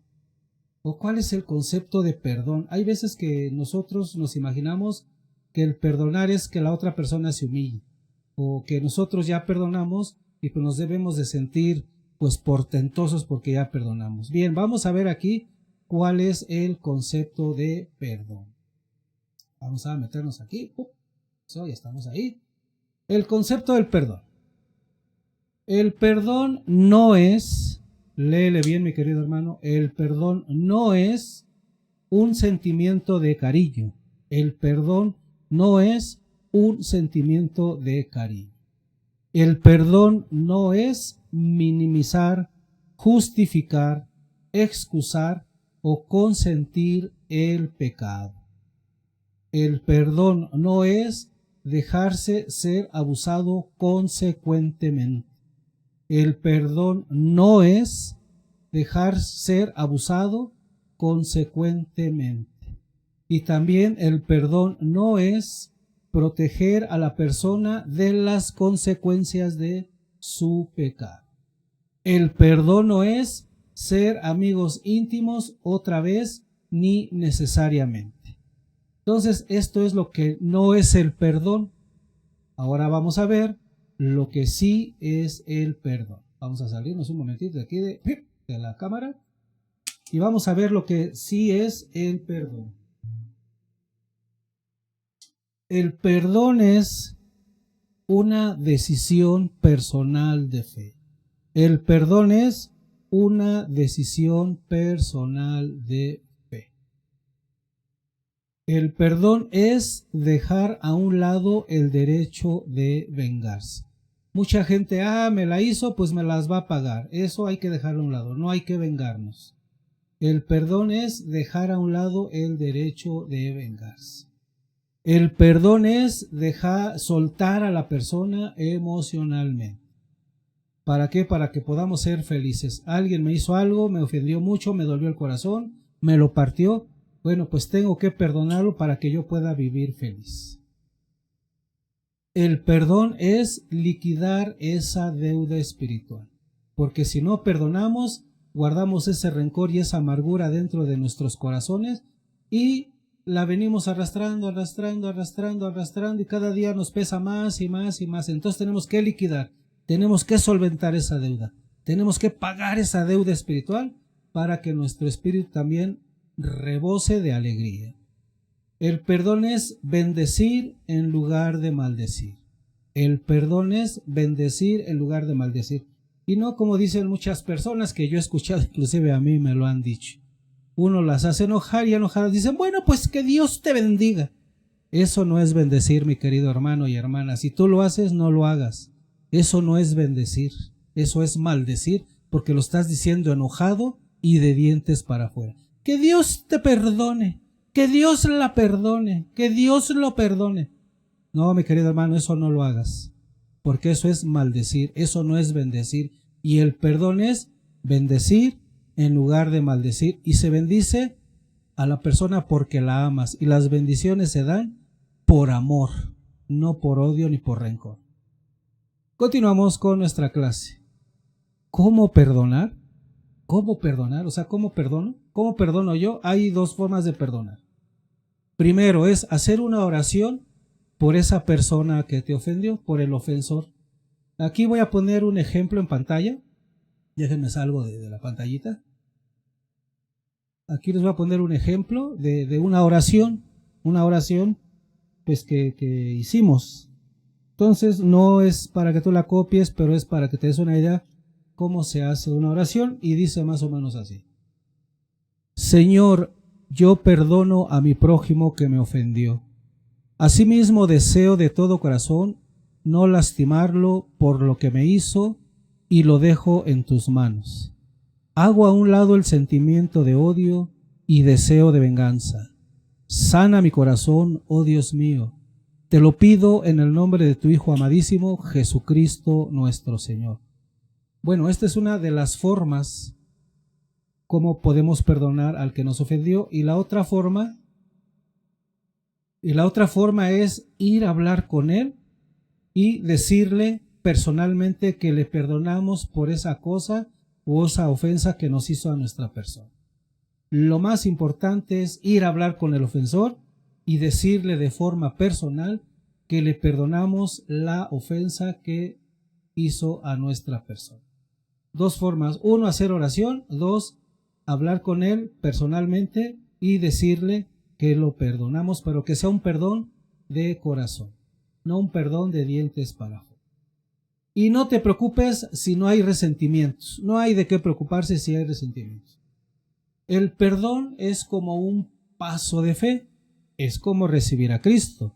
¿O cuál es el concepto de perdón? Hay veces que nosotros nos imaginamos que el perdonar es que la otra persona se humille, o que nosotros ya perdonamos y pues nos debemos de sentir pues portentosos porque ya perdonamos. Bien, vamos a ver aquí cuál es el concepto de perdón. Vamos a meternos aquí. Ya estamos ahí. El concepto del perdón. El perdón no es, léele bien mi querido hermano, el perdón no es un sentimiento de cariño. El perdón no es un sentimiento de cariño. El perdón no es minimizar, justificar, excusar o consentir el pecado. El perdón no es dejarse ser abusado consecuentemente. El perdón no es dejar ser abusado consecuentemente. Y también el perdón no es proteger a la persona de las consecuencias de su pecado. El perdón no es ser amigos íntimos otra vez, ni necesariamente. Entonces, esto es lo que no es el perdón. Ahora vamos a ver lo que sí es el perdón. Vamos a salirnos un momentito de aquí de la cámara y vamos a ver lo que sí es el perdón. El perdón es una decisión personal de fe. El perdón es una decisión personal de fe. El perdón es dejar a un lado el derecho de vengarse. Mucha gente, me la hizo, pues me las va a pagar. Eso hay que dejarlo a un lado, no hay que vengarnos. El perdón es dejar a un lado el derecho de vengarse. El perdón es soltar a la persona emocionalmente. ¿Para qué? Para que podamos ser felices. Alguien me hizo algo, me ofendió mucho, me dolió el corazón, me lo partió. Bueno, pues tengo que perdonarlo para que yo pueda vivir feliz. El perdón es liquidar esa deuda espiritual. Porque si no perdonamos, guardamos ese rencor y esa amargura dentro de nuestros corazones y la venimos arrastrando y cada día nos pesa más y más y más. Entonces tenemos que liquidar, tenemos que solventar esa deuda, tenemos que pagar esa deuda espiritual para que nuestro espíritu también rebose de alegría. El perdón es bendecir en lugar de maldecir. El perdón es bendecir en lugar de maldecir. Y no como dicen muchas personas que yo he escuchado, inclusive a mí me lo han dicho. Uno las hace enojar y enojadas dicen, bueno, pues que Dios te bendiga. Eso no es bendecir, mi querido hermano y hermana. Si tú lo haces, no lo hagas. Eso no es bendecir, eso es maldecir, porque lo estás diciendo enojado y de dientes para afuera. Que Dios te perdone, que Dios la perdone, que Dios lo perdone. No, mi querido hermano, eso no lo hagas, porque eso es maldecir, eso no es bendecir. Y el perdón es bendecir en lugar de maldecir, y se bendice a la persona porque la amas, y las bendiciones se dan por amor, no por odio ni por rencor. Continuamos con nuestra clase. ¿Cómo perdonar? ¿Cómo perdonar? O sea, ¿cómo perdono? ¿Cómo perdono yo? Hay dos formas de perdonar. Primero es hacer una oración por esa persona que te ofendió, por el ofensor. Aquí voy a poner un ejemplo en pantalla. Déjenme salgo de la pantallita. Aquí les voy a poner un ejemplo de una oración pues que hicimos. Entonces no es para que tú la copies, pero es para que te des una idea cómo se hace una oración y dice más o menos así. Señor, yo perdono a mi prójimo que me ofendió. Asimismo deseo de todo corazón no lastimarlo por lo que me hizo y lo dejo en tus manos. Hago a un lado el sentimiento de odio y deseo de venganza. Sana mi corazón, oh Dios mío. Te lo pido en el nombre de tu Hijo amadísimo, Jesucristo nuestro Señor. Bueno, esta es una de las formas como podemos perdonar al que nos ofendió. Y la otra forma es ir a hablar con él y decirle personalmente que le perdonamos por esa cosa o esa ofensa que nos hizo a nuestra persona. Lo más importante es ir a hablar con el ofensor y decirle de forma personal que le perdonamos la ofensa que hizo a nuestra persona. Dos formas: uno, hacer oración; dos, hablar con él personalmente y decirle que lo perdonamos, pero que sea un perdón de corazón, no un perdón de dientes para afuera. Y no te preocupes si no hay resentimientos, no hay de qué preocuparse si hay resentimientos. El perdón es como un paso de fe, es como recibir a Cristo.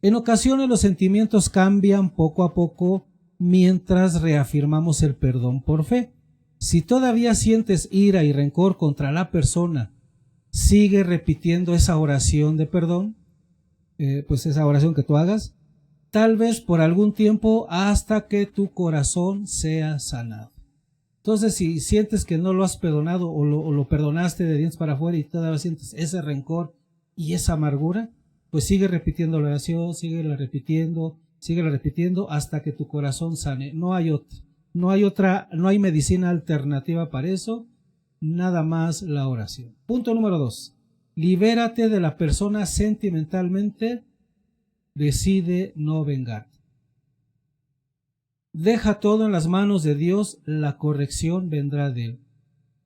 En ocasiones los sentimientos cambian poco a poco mientras reafirmamos el perdón por fe. Si todavía sientes ira y rencor contra la persona, sigue repitiendo esa oración de perdón, pues esa oración que tú hagas, tal vez por algún tiempo hasta que tu corazón sea sanado. Entonces, si sientes que no lo has perdonado o lo perdonaste de dientes para afuera y todavía sientes ese rencor y esa amargura, pues sigue repitiendo la oración, síguela repitiendo hasta que tu corazón sane. No hay otra, no hay medicina alternativa para eso, nada más la oración. Punto número 2. Libérate de la persona sentimentalmente, decide no vengarte. Deja todo en las manos de Dios, la corrección vendrá de Él.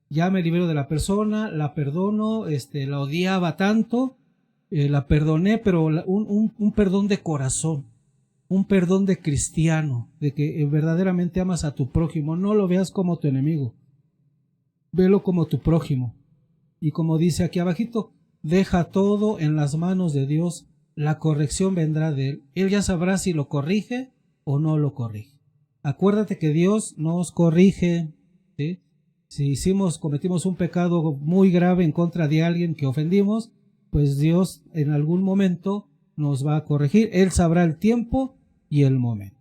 Ya me libero de la persona, la perdono, la odiaba tanto, la perdoné, pero un perdón de corazón, un perdón de cristiano, de que verdaderamente amas a tu prójimo. No lo veas como tu enemigo, velo como tu prójimo. Y como dice aquí abajito, deja todo en las manos de Dios, la corrección vendrá de Él. Él ya sabrá si lo corrige o no lo corrige. Acuérdate que Dios nos corrige, ¿sí? Si cometimos un pecado muy grave en contra de alguien que ofendimos, pues Dios en algún momento nos va a corregir. Él sabrá el tiempo y el momento.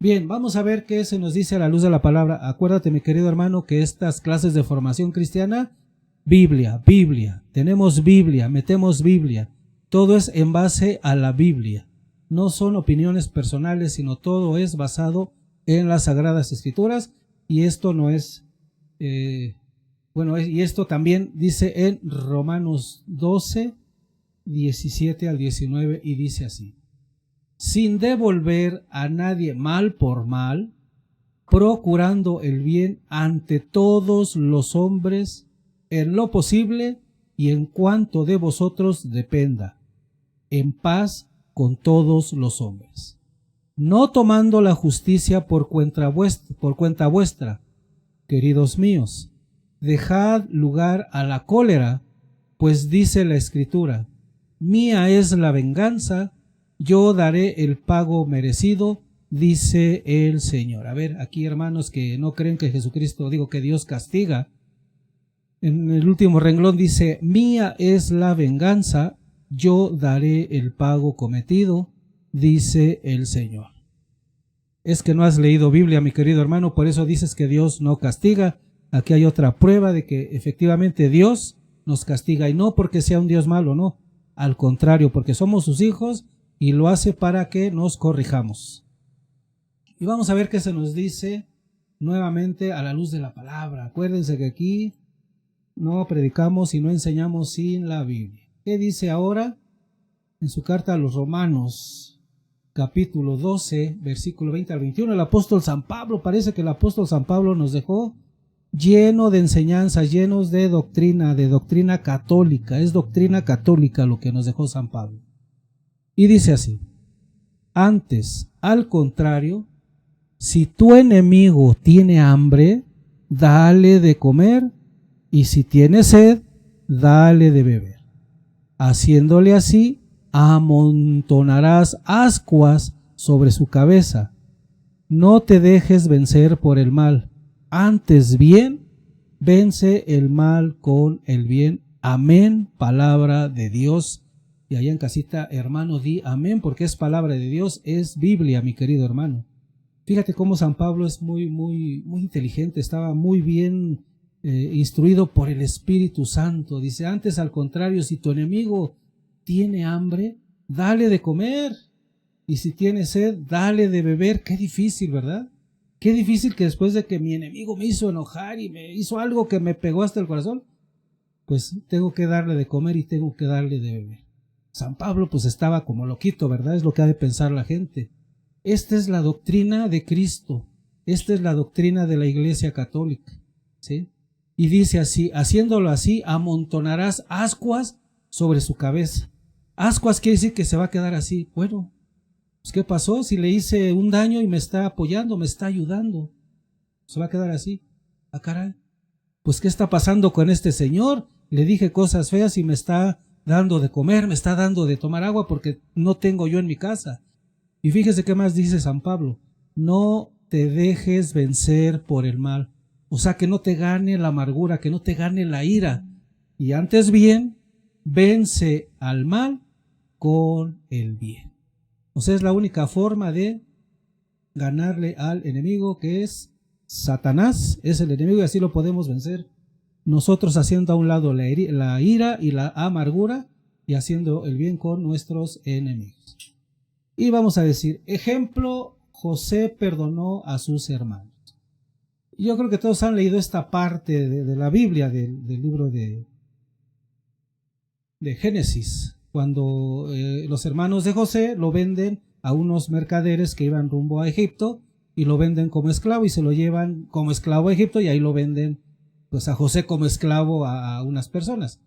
Bien, vamos a ver qué se nos dice a la luz de la palabra. Acuérdate, mi querido hermano, que estas clases de formación cristiana, Biblia, tenemos Biblia, metemos Biblia. Todo es en base a la Biblia. No son opiniones personales, sino todo es basado en las Sagradas Escrituras, y esto no es, y esto también dice en Romanos 12, 17 al 19, y dice así: sin devolver a nadie mal por mal, procurando el bien ante todos los hombres, en lo posible y en cuanto de vosotros dependa, en paz con todos los hombres. No tomando la justicia por cuenta vuestra, queridos míos, dejad lugar a la cólera, pues dice la Escritura: mía es la venganza, yo daré el pago merecido, dice el Señor. A ver, aquí hermanos que no creen que Jesucristo, que Dios castiga, en el último renglón dice: mía es la venganza, yo daré el pago cometido, dice el Señor. Es que no has leído Biblia, mi querido hermano, por eso dices que Dios no castiga. Aquí hay otra prueba de que efectivamente Dios nos castiga, y no porque sea un Dios malo, no, al contrario, porque somos sus hijos y lo hace para que nos corrijamos. Y vamos a ver qué se nos dice nuevamente a la luz de la palabra. Acuérdense que aquí no predicamos y no enseñamos sin la Biblia. ¿Qué dice ahora en su carta a los Romanos, capítulo 12, versículo 20 al 21? El apóstol San Pablo, parece que el apóstol San Pablo nos dejó lleno de enseñanzas, llenos de doctrina católica. Es doctrina católica lo que nos dejó San Pablo. Y dice así: antes, al contrario, si tu enemigo tiene hambre, dale de comer, y si tiene sed, dale de beber. Haciéndole así, amontonarás ascuas sobre su cabeza. No te dejes vencer por el mal, antes bien, vence el mal con el bien. Amén, palabra de Dios. Y allá en casita, hermano, di amén, porque es palabra de Dios, es Biblia, mi querido hermano. Fíjate cómo San Pablo es muy inteligente, estaba muy bien instruido por el Espíritu Santo. Dice: antes, al contrario, si tu enemigo tiene hambre, dale de comer, y si tiene sed, dale de beber. Qué difícil, ¿verdad? Qué difícil que después de que mi enemigo me hizo enojar y me hizo algo que me pegó hasta el corazón, pues tengo que darle de comer y tengo que darle de beber. San Pablo pues estaba como loquito, ¿verdad? Es lo que ha de pensar la gente. Esta es la doctrina de Cristo, esta es la doctrina de la Iglesia Católica, ¿sí? Y dice así: haciéndolo así, amontonarás ascuas sobre su cabeza. Ascuas quiere decir que se va a quedar así. Bueno, pues ¿qué pasó? Si le hice un daño y me está apoyando, me está ayudando, se va a quedar así. Ah, caray, pues ¿qué está pasando con este señor? Le dije cosas feas y me está dando de comer, me está dando de tomar agua porque no tengo yo en mi casa. Y fíjese qué más dice San Pablo: no te dejes vencer por el mal. O sea, que no te gane la amargura, que no te gane la ira. Y antes bien, vence al mal con el bien. O sea, es la única forma de ganarle al enemigo, que es Satanás, es el enemigo, y así lo podemos vencer nosotros haciendo a un lado la ira y la amargura y haciendo el bien con nuestros enemigos. Y vamos a decir, ejemplo, José perdonó a sus hermanos. Yo creo que todos han leído esta parte de la Biblia, del libro de Génesis, cuando los hermanos de José lo venden a unos mercaderes que iban rumbo a Egipto y lo venden como esclavo y se lo llevan como esclavo a Egipto y ahí lo venden pues a José como esclavo a unas personas.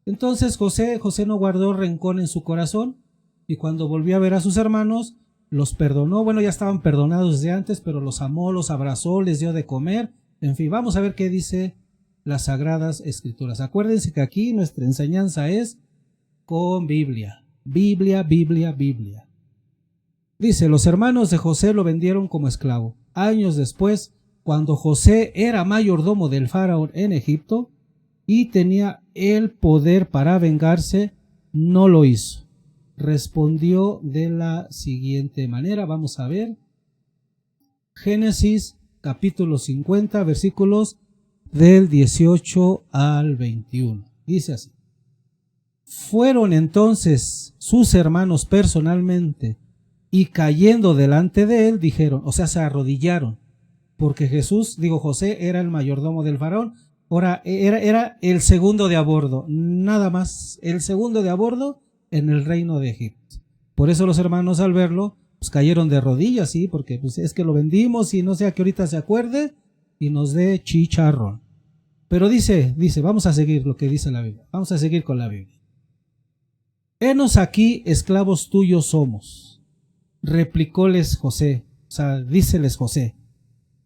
Entonces José no guardó rencor en su corazón y cuando volvió a ver a sus hermanos los perdonó. Bueno, ya estaban perdonados desde antes, pero los amó, los abrazó, les dio de comer. En fin, vamos a ver qué dice las Sagradas Escrituras. Acuérdense que aquí nuestra enseñanza es con Biblia. Biblia. Dice, los hermanos de José lo vendieron como esclavo. Años después, cuando José era mayordomo del faraón en Egipto y tenía el poder para vengarse, no lo hizo. Respondió de la siguiente manera. Vamos a ver. Génesis capítulo 50, versículos del 18 al 21. Dice así. Fueron entonces sus hermanos personalmente y cayendo delante de él dijeron, o sea, se arrodillaron, porque José era el mayordomo del faraón. Ahora era el segundo de a bordo, nada más, el segundo de a bordo en el reino de Egipto. Por eso los hermanos al verlo, pues cayeron de rodillas, sí, porque pues es que lo vendimos y no sea que ahorita se acuerde y nos dé chicharrón. Pero dice, vamos a seguir lo que dice la Biblia, vamos a seguir con la Biblia. Henos aquí, esclavos tuyos somos. Replicóles José, o sea, díceles José,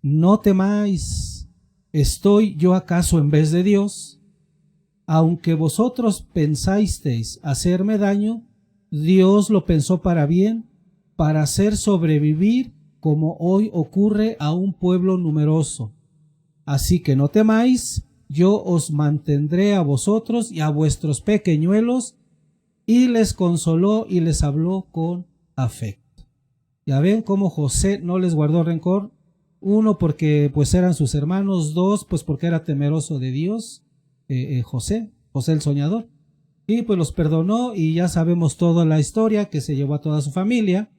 no temáis, ¿estoy yo acaso en vez de Dios? Aunque vosotros pensasteis hacerme daño, Dios lo pensó para bien, para hacer sobrevivir como hoy ocurre a un pueblo numeroso. Así que no temáis, yo os mantendré a vosotros y a vuestros pequeñuelos. Y les consoló y les habló con afecto. Ya ven cómo José no les guardó rencor. Uno, porque pues eran sus hermanos. Dos, pues porque era temeroso de Dios. José el soñador. Y pues los perdonó y ya sabemos toda la historia, que se llevó a toda su familia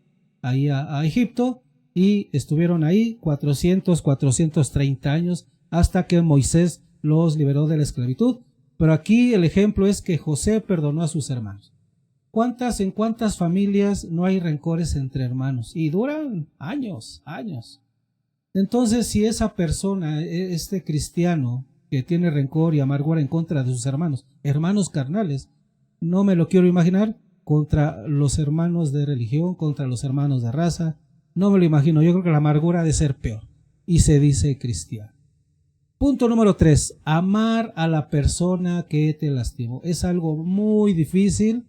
ahí a Egipto y estuvieron ahí 430 años hasta que Moisés los liberó de la esclavitud. Pero aquí el ejemplo es que José perdonó a sus hermanos. ¿En cuántas familias no hay rencores entre hermanos? Y duran años. Entonces, si esa persona, este cristiano que tiene rencor y amargura en contra de sus hermanos carnales, no me lo quiero imaginar contra los hermanos de religión, contra los hermanos de raza, no me lo imagino. Yo creo que la amargura ha de ser peor. Y se dice cristiano. Punto número 3, amar a la persona que te lastimó. Es algo muy difícil,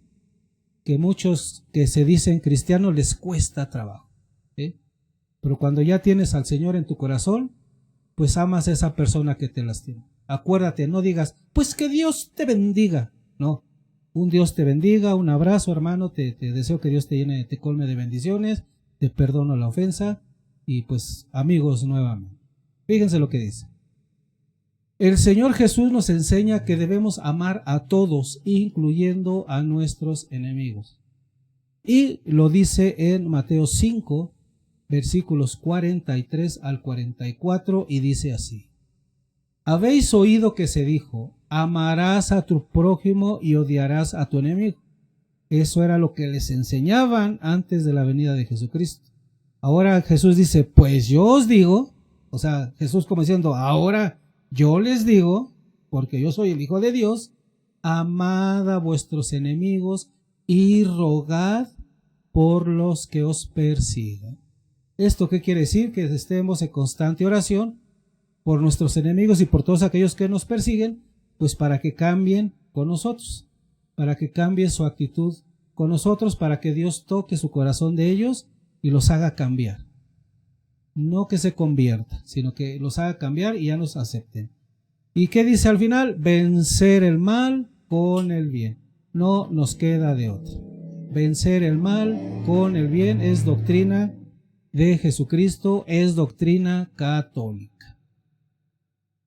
que muchos que se dicen cristianos les cuesta trabajo, ¿sí? Pero cuando ya tienes al Señor en tu corazón, pues amas a esa persona que te lastima. Acuérdate, no digas, pues que Dios te bendiga. No, un Dios te bendiga, un abrazo, hermano, te deseo que Dios te colme de bendiciones, te perdono la ofensa y pues amigos nuevamente. Fíjense lo que dice. El Señor Jesús nos enseña que debemos amar a todos, incluyendo a nuestros enemigos. Y lo dice en Mateo 5, versículos 43 al 44, y dice así. Habéis oído que se dijo, amarás a tu prójimo y odiarás a tu enemigo. Eso era lo que les enseñaban antes de la venida de Jesucristo. Ahora Jesús dice, pues yo os digo, o sea, Jesús como diciendo, ahora yo les digo, porque yo soy el Hijo de Dios, amad a vuestros enemigos y rogad por los que os persiguen. ¿Esto qué quiere decir? Que estemos en constante oración por nuestros enemigos y por todos aquellos que nos persiguen, pues para que cambien con nosotros, para que cambie su actitud con nosotros, para que Dios toque su corazón de ellos y los haga cambiar. no que se convierta, sino que los haga cambiar y ya nos acepten. ¿Y qué dice al final? Vencer el mal con el bien. No nos queda de otra. Vencer el mal con el bien es doctrina de Jesucristo, es doctrina católica.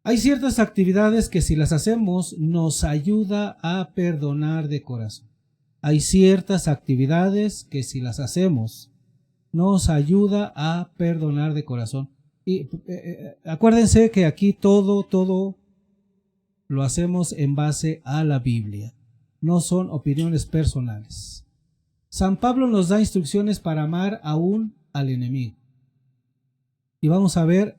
Hay ciertas actividades que si las hacemos nos ayuda a perdonar de corazón. Hay ciertas actividades que si las hacemos nos ayuda a perdonar de corazón. Y acuérdense que aquí todo lo hacemos en base a la Biblia. No son opiniones personales. San Pablo nos da instrucciones para amar aún al enemigo. Y vamos a ver,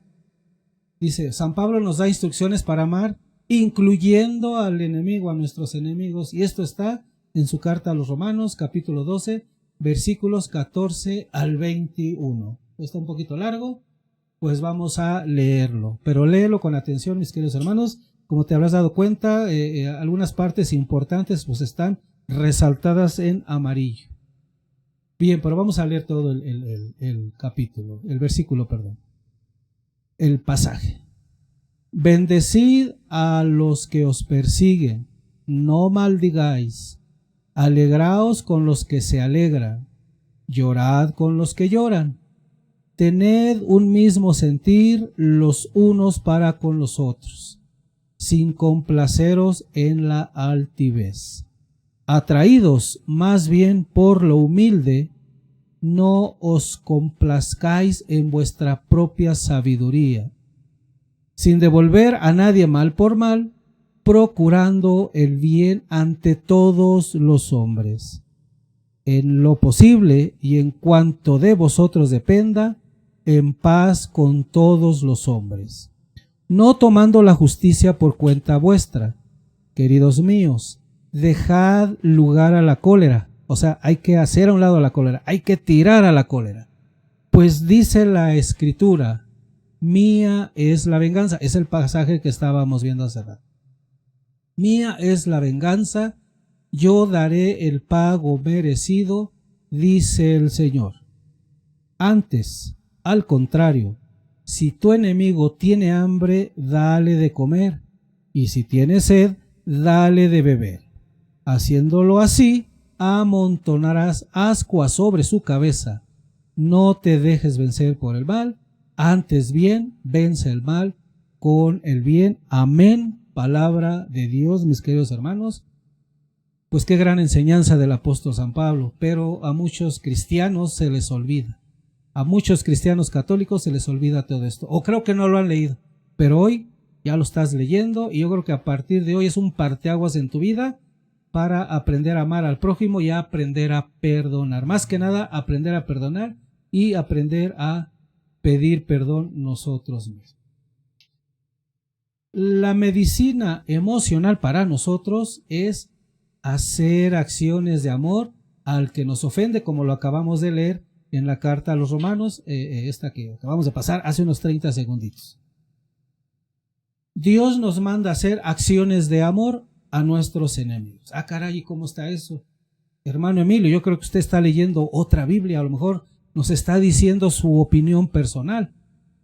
dice, San Pablo nos da instrucciones para amar, incluyendo al enemigo, a nuestros enemigos. Y esto está en su carta a los Romanos, capítulo 12, versículos 14 al 21. Está un poquito largo, pues vamos a leerlo. Pero léelo con atención, mis queridos hermanos. Como te habrás dado cuenta, algunas partes importantes pues están resaltadas en amarillo. Bien, pero vamos a leer todo el capítulo, el versículo, perdón. El pasaje. Bendecid a los que os persiguen, no maldigáis. Alegraos con los que se alegran, llorad con los que lloran. Tened un mismo sentir los unos para con los otros, sin complaceros en la altivez. Atraídos más bien por lo humilde, no os complazcáis en vuestra propia sabiduría, sin devolver a nadie mal por mal, procurando el bien ante todos los hombres. En lo posible y en cuanto de vosotros dependa, en paz con todos los hombres, no tomando la justicia por cuenta vuestra. Queridos míos, dejad lugar a la cólera. O sea, hay que hacer a un lado a la cólera, hay que tirar a la cólera. Pues dice la Escritura, mía es la venganza. Es el pasaje que estábamos viendo hace rato. Mía es la venganza, yo daré el pago merecido, dice el Señor. Antes, al contrario, si tu enemigo tiene hambre, dale de comer, y si tiene sed, dale de beber. Haciéndolo así, amontonarás ascuas sobre su cabeza. No te dejes vencer por el mal, antes bien, vence el mal con el bien. Amén. Palabra de Dios, mis queridos hermanos. Pues qué gran enseñanza del apóstol San Pablo, pero a muchos cristianos se les olvida. A muchos cristianos católicos se les olvida todo esto. O creo que no lo han leído, pero hoy ya lo estás leyendo y yo creo que a partir de hoy es un parteaguas en tu vida para aprender a amar al prójimo y a aprender a perdonar. Más que nada, aprender a perdonar y aprender a pedir perdón nosotros mismos. La medicina emocional para nosotros es hacer acciones de amor al que nos ofende, como lo acabamos de leer en la carta a los Romanos, esta que acabamos de pasar hace unos 30 segunditos. Dios nos manda a hacer acciones de amor a nuestros enemigos. Ah, caray, ¿cómo está eso? Hermano Emilio, yo creo que usted está leyendo otra Biblia, a lo mejor nos está diciendo su opinión personal.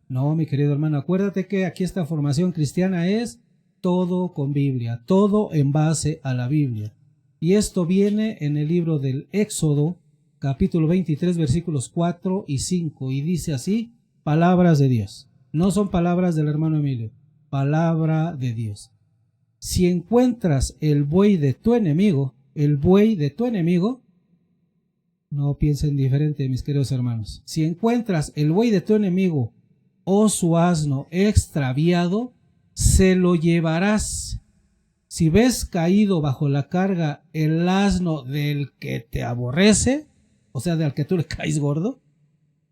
No, mi querido hermano, acuérdate que aquí esta formación cristiana es todo con Biblia, todo en base a la Biblia. Y esto viene en el libro del Éxodo, capítulo 23, versículos 4 y 5, y dice así, palabras de Dios. No son palabras del hermano Emilio, palabra de Dios. Si encuentras el buey de tu enemigo, no piensen diferente, mis queridos hermanos. Si encuentras el buey de tu enemigo o su asno extraviado, se lo llevarás. Si ves caído bajo la carga el asno del que te aborrece, o sea, del que tú le caes gordo,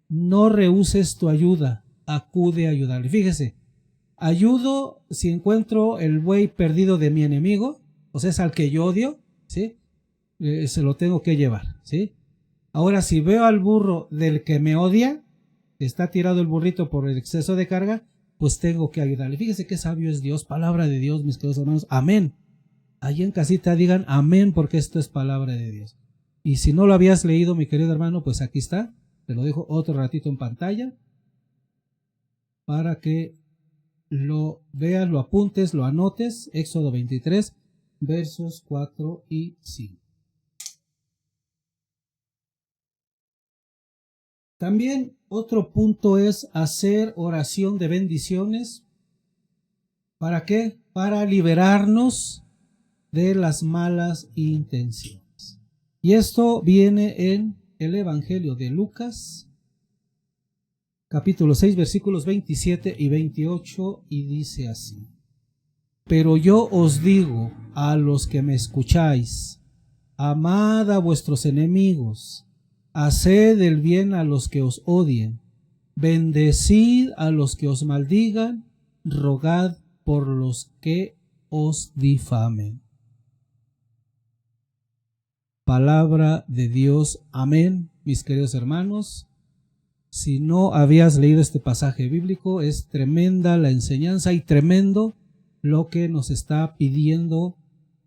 no rehuses tu ayuda, acude a ayudarle. Fíjese, ayudo si encuentro el buey perdido de mi enemigo, o sea, es al que yo odio, ¿sí? Se lo tengo que llevar, ¿sí? Ahora, si veo al burro del que me odia, está tirado el burrito por el exceso de carga, pues tengo que ayudarle. Fíjese qué sabio es Dios, palabra de Dios, mis queridos hermanos. Amén. Allí en casita digan amén, porque esto es palabra de Dios. Y si no lo habías leído, mi querido hermano, pues aquí está. Te lo dejo otro ratito en pantalla. para que lo veas, lo apuntes, lo anotes. Éxodo 23, versos 4 y 5. También otro punto es hacer oración de bendiciones. ¿Para qué? Para liberarnos de las malas intenciones. Y esto viene en el Evangelio de Lucas, capítulo 6, versículos 27 y 28, y dice así: Pero yo os digo a los que me escucháis, amad a vuestros enemigos, haced el bien a los que os odien, bendecid a los que os maldigan, rogad por los que os difamen. Palabra de Dios. Amén, mis queridos hermanos. Si no habías leído este pasaje bíblico, es tremenda la enseñanza y tremendo lo que nos está pidiendo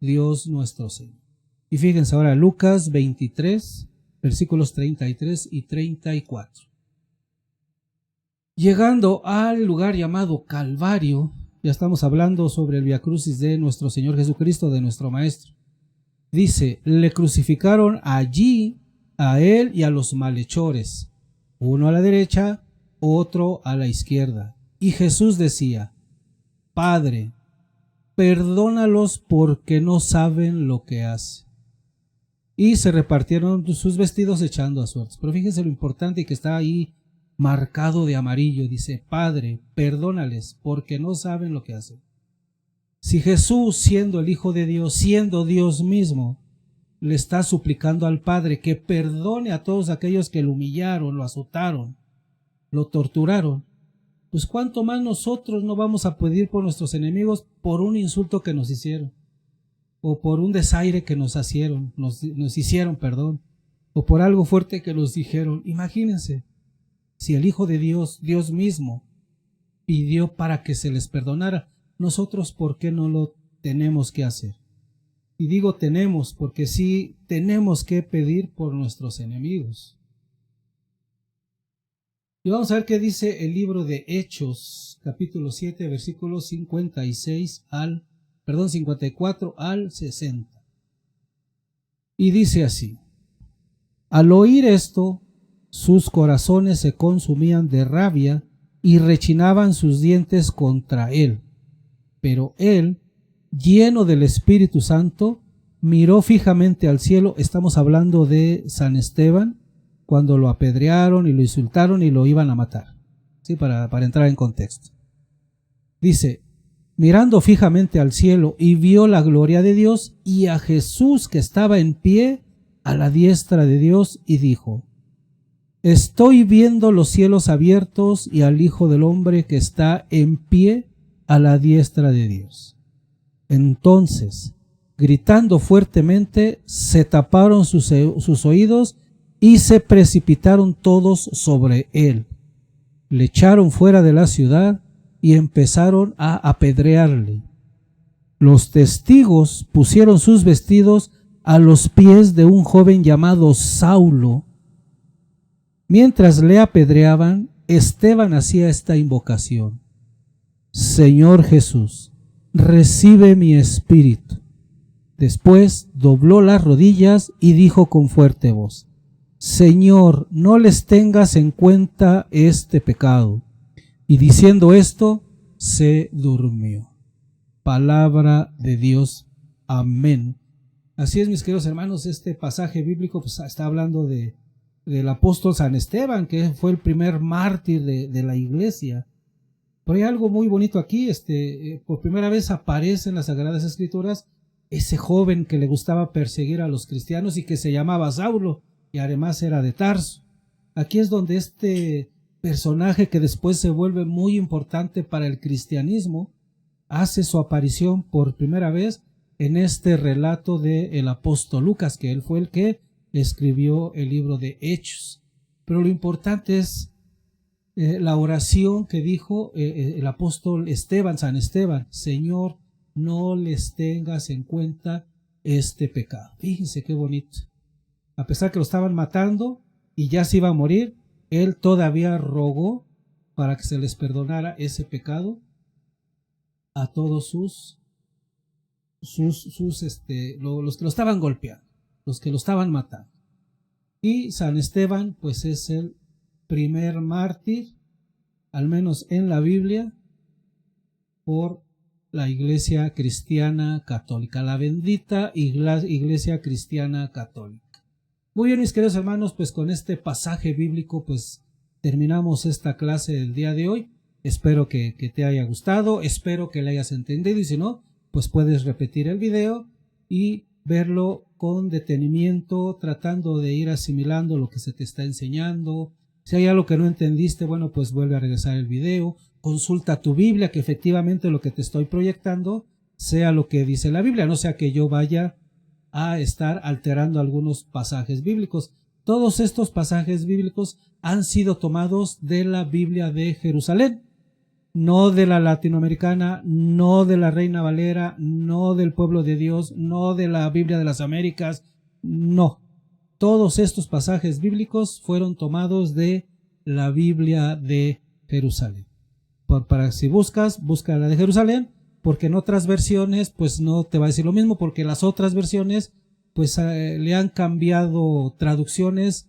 Dios nuestro Señor. Y fíjense ahora, Lucas 23, versículos 33 y 34. Llegando al lugar llamado Calvario, ya estamos hablando sobre el viacrucis de nuestro Señor Jesucristo, de nuestro Maestro. Dice, le crucificaron allí a él y a los malhechores, uno a la derecha, otro a la izquierda. Y Jesús decía, Padre, perdónalos porque no saben lo que hacen. Y se repartieron sus vestidos echando a suertes. Pero fíjense lo importante que está ahí marcado de amarillo. Dice, Padre, perdónales porque no saben lo que hacen. Si Jesús, siendo el Hijo de Dios, siendo Dios mismo, le está suplicando al Padre que perdone a todos aquellos que lo humillaron, lo azotaron, lo torturaron, pues cuánto más nosotros no vamos a pedir por nuestros enemigos por un insulto que nos hicieron, o por un desaire que nos hicieron, o por algo fuerte que nos dijeron. Imagínense, si el Hijo de Dios, Dios mismo, pidió para que se les perdonara, nosotros ¿por qué no lo tenemos que hacer? Y digo tenemos porque sí tenemos que pedir por nuestros enemigos. Y vamos a ver qué dice el libro de Hechos, capítulo 7, versículos 54 al 60. Y dice así: Al oír esto, sus corazones se consumían de rabia y rechinaban sus dientes contra él. Pero él, lleno del Espíritu Santo, miró fijamente al cielo. Estamos hablando de San Esteban, cuando lo apedrearon y lo insultaron y lo iban a matar. ¿Sí? Para entrar en contexto. Dice, mirando fijamente al cielo, y vio la gloria de Dios y a Jesús que estaba en pie a la diestra de Dios, y dijo, Estoy viendo los cielos abiertos y al Hijo del Hombre que está en pie a la diestra de Dios. Entonces, gritando fuertemente, se taparon sus oídos y se precipitaron todos sobre él. Le echaron fuera de la ciudad y empezaron a apedrearle. Los testigos pusieron sus vestidos a los pies de un joven llamado Saulo. Mientras le apedreaban, Esteban hacía esta invocación: Señor Jesús, recibe mi espíritu. Después dobló las rodillas y dijo con fuerte voz, Señor, no les tengas en cuenta este pecado. Y diciendo esto, se durmió. Palabra de Dios. Amén. Así es, mis queridos hermanos, este pasaje bíblico pues, está hablando del apóstol San Esteban, que fue el primer mártir de la iglesia. Pero hay algo muy bonito aquí. Por primera vez aparece en las Sagradas Escrituras ese joven que le gustaba perseguir a los cristianos y que se llamaba Saulo, y además era de Tarso. Aquí es donde este personaje, que después se vuelve muy importante para el cristianismo, hace su aparición por primera vez en este relato del apóstol Lucas, que él fue el que escribió el libro de Hechos. Pero lo importante es la oración que dijo el apóstol Esteban, San Esteban: Señor, no les tengas en cuenta este pecado. Fíjense qué bonito. A pesar que lo estaban matando y ya se iba a morir, él todavía rogó para que se les perdonara ese pecado a todos los que lo estaban golpeando, los que lo estaban matando. Y San Esteban, pues es el primer mártir, al menos en la Biblia, por la Iglesia Cristiana Católica, la bendita Iglesia Cristiana Católica. Muy bien, mis queridos hermanos, pues con este pasaje bíblico, pues terminamos esta clase del día de hoy. Espero que te haya gustado, espero que le hayas entendido, y si no, pues puedes repetir el video y verlo con detenimiento, tratando de ir asimilando lo que se te está enseñando. Si hay algo que no entendiste, bueno, pues vuelve a regresar el video, consulta tu Biblia, que efectivamente lo que te estoy proyectando sea lo que dice la Biblia, no sea que yo vaya a estar alterando algunos pasajes bíblicos. Todos estos pasajes bíblicos han sido tomados de la Biblia de Jerusalén, no de la latinoamericana, no de la Reina Valera, no del Pueblo de Dios, no de la Biblia de las Américas, no. Todos estos pasajes bíblicos fueron tomados de la Biblia de Jerusalén. Para si busca la de Jerusalén, porque en otras versiones pues no te va a decir lo mismo, porque las otras versiones pues le han cambiado traducciones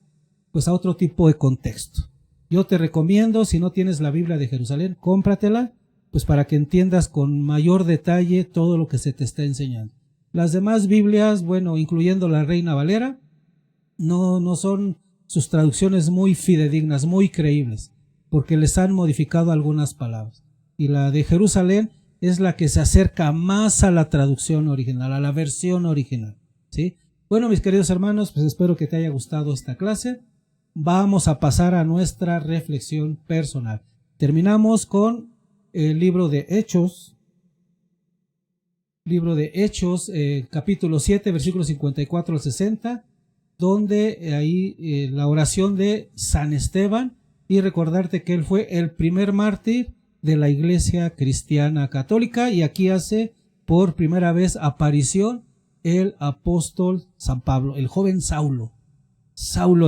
pues a otro tipo de contexto. Yo te recomiendo, si no tienes la Biblia de Jerusalén, cómpratela, pues para que entiendas con mayor detalle todo lo que se te está enseñando. Las demás Biblias, bueno, incluyendo la Reina Valera, no son sus traducciones muy fidedignas, muy creíbles, porque les han modificado algunas palabras. Y la de Jerusalén es la que se acerca más a la traducción original, a la versión original, ¿sí? Bueno, mis queridos hermanos, pues espero que te haya gustado esta clase. Vamos a pasar a nuestra reflexión personal. Terminamos con el libro de Hechos, capítulo 7, versículos 54 al 60, donde ahí la oración de San Esteban, y recordarte que él fue el primer mártir de la Iglesia Cristiana Católica, y aquí hace por primera vez aparición el apóstol San Pablo, el joven Saulo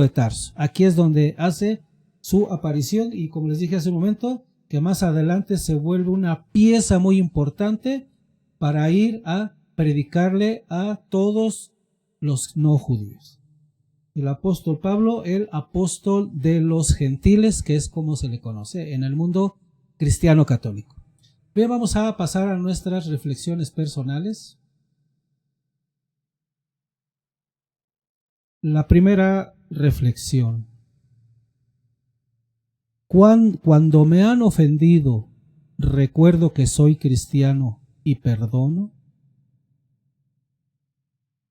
de Tarso. Aquí es donde hace su aparición, y como les dije hace un momento, que más adelante se vuelve una pieza muy importante para ir a predicarle a todos los no judíos. El apóstol Pablo, el apóstol de los gentiles, que es como se le conoce en el mundo cristiano católico. Bien, vamos a pasar a nuestras reflexiones personales. La primera reflexión: cuando me han ofendido, ¿recuerdo que soy cristiano y perdono?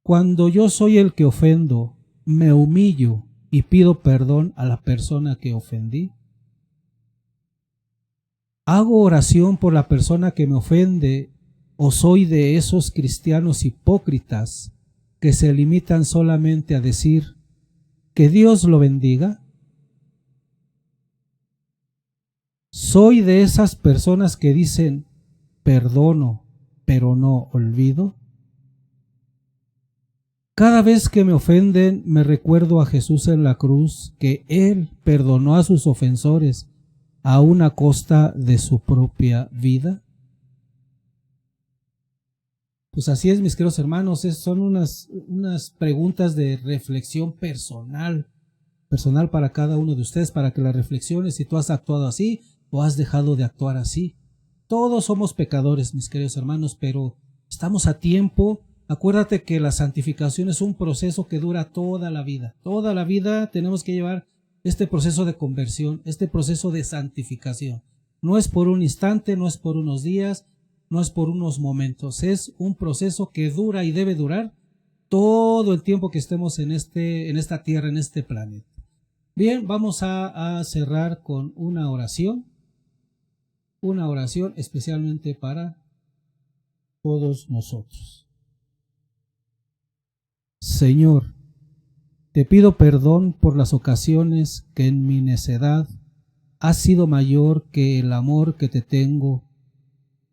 Cuando yo soy el que ofendo, ¿me humillo y pido perdón a la persona que ofendí? ¿Hago oración por la persona que me ofende, o soy de esos cristianos hipócritas que se limitan solamente a decir que Dios lo bendiga? ¿Soy de esas personas que dicen perdono, pero no olvido? Cada vez que me ofenden, me recuerdo a Jesús en la cruz, que Él perdonó a sus ofensores aún a costa de su propia vida. Pues así es, mis queridos hermanos, son unas preguntas de reflexión personal para cada uno de ustedes, para que las reflexiones si tú has actuado así o has dejado de actuar así. Todos somos pecadores, mis queridos hermanos, pero estamos a tiempo. Acuérdate que la santificación es un proceso que dura toda la vida. Toda la vida tenemos que llevar este proceso de conversión, este proceso de santificación. No es por un instante, no es por unos días, no es por unos momentos. Es un proceso que dura y debe durar todo el tiempo que estemos en esta tierra, en este planeta. Bien, vamos a cerrar con una oración especialmente para todos nosotros. Señor, te pido perdón por las ocasiones que en mi necedad ha sido mayor que el amor que te tengo.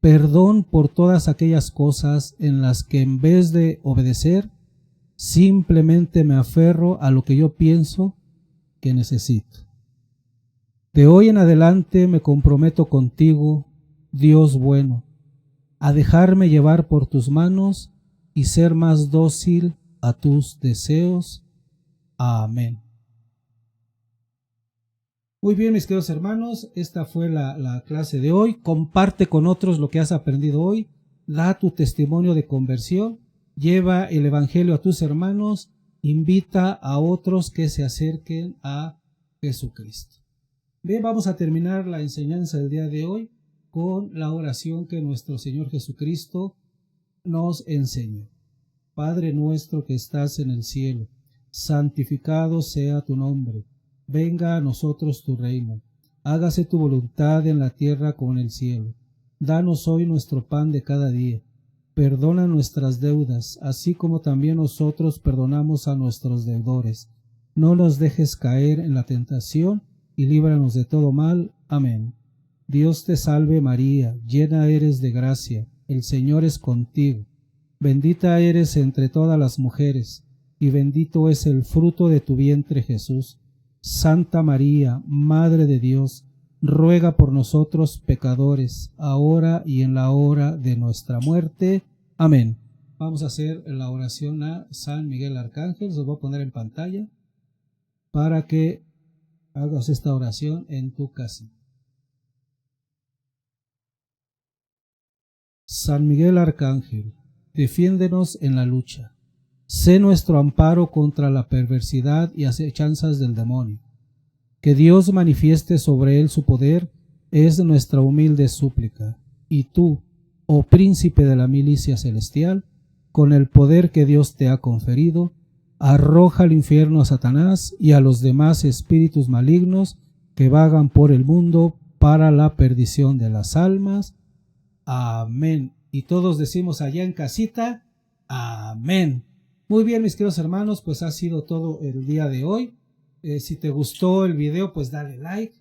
Perdón por todas aquellas cosas en las que en vez de obedecer, simplemente me aferro a lo que yo pienso que necesito. De hoy en adelante me comprometo contigo, Dios bueno, a dejarme llevar por tus manos y ser más dócil a tus deseos. Amén. Muy bien, mis queridos hermanos, esta fue la clase de hoy. Comparte con otros lo que has aprendido hoy. Da tu testimonio de conversión. Lleva el evangelio a tus hermanos. Invita a otros que se acerquen a Jesucristo. Bien, vamos a terminar la enseñanza del día de hoy con la oración que nuestro Señor Jesucristo nos enseñó. Padre nuestro que estás en el cielo, santificado sea tu nombre. Venga a nosotros tu reino. Hágase tu voluntad en la tierra como en el cielo. Danos hoy nuestro pan de cada día. Perdona nuestras deudas, así como también nosotros perdonamos a nuestros deudores. No nos dejes caer en la tentación y líbranos de todo mal. Amén. Dios te salve María, llena eres de gracia, el Señor es contigo. Bendita eres entre todas las mujeres, y bendito es el fruto de tu vientre Jesús. Santa María, Madre de Dios, ruega por nosotros pecadores, ahora y en la hora de nuestra muerte. Amén. Vamos a hacer la oración a San Miguel Arcángel. Los voy a poner en pantalla para que hagas esta oración en tu casa. San Miguel Arcángel, defiéndenos en la lucha. Sé nuestro amparo contra la perversidad y acechanzas del demonio. Que Dios manifieste sobre él su poder es nuestra humilde súplica. Y tú, oh príncipe de la milicia celestial, con el poder que Dios te ha conferido, arroja al infierno a Satanás y a los demás espíritus malignos que vagan por el mundo para la perdición de las almas. Amén. Y todos decimos allá en casita, amén. Muy bien, mis queridos hermanos, pues ha sido todo el día de hoy. Si te gustó el video, pues dale like.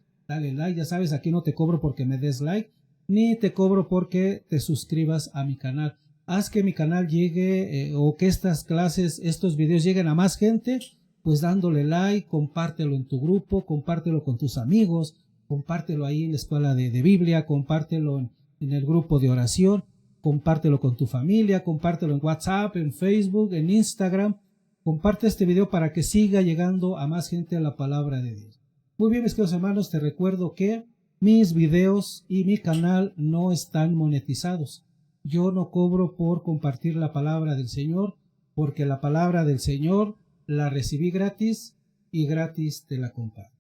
Ya sabes, aquí no te cobro porque me des like, ni te cobro porque te suscribas a mi canal. Haz que mi canal llegue o que estas clases, estos videos lleguen a más gente, pues dándole like, compártelo en tu grupo, compártelo con tus amigos, compártelo ahí en la escuela de Biblia, compártelo en el grupo de oración. Compártelo con tu familia, compártelo en WhatsApp, en Facebook, en Instagram. Comparte este video para que siga llegando a más gente a la palabra de Dios. Muy bien, mis queridos hermanos, te recuerdo que mis videos y mi canal no están monetizados. Yo no cobro por compartir la palabra del Señor, porque la palabra del Señor la recibí gratis y gratis te la comparto.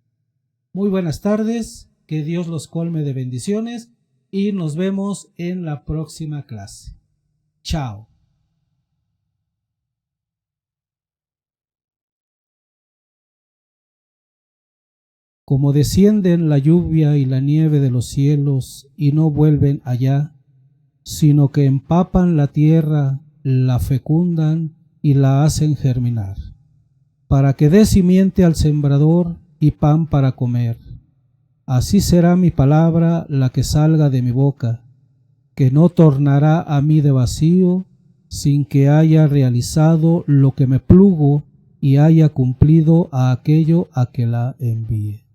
Muy buenas tardes, que Dios los colme de bendiciones. Y nos vemos en la próxima clase. Chao. Como descienden la lluvia y la nieve de los cielos y no vuelven allá, sino que empapan la tierra, la fecundan y la hacen germinar, para que dé simiente al sembrador y pan para comer. Así será mi palabra la que salga de mi boca, que no tornará a mí de vacío, sin que haya realizado lo que me plugo y haya cumplido a aquello a que la envíe.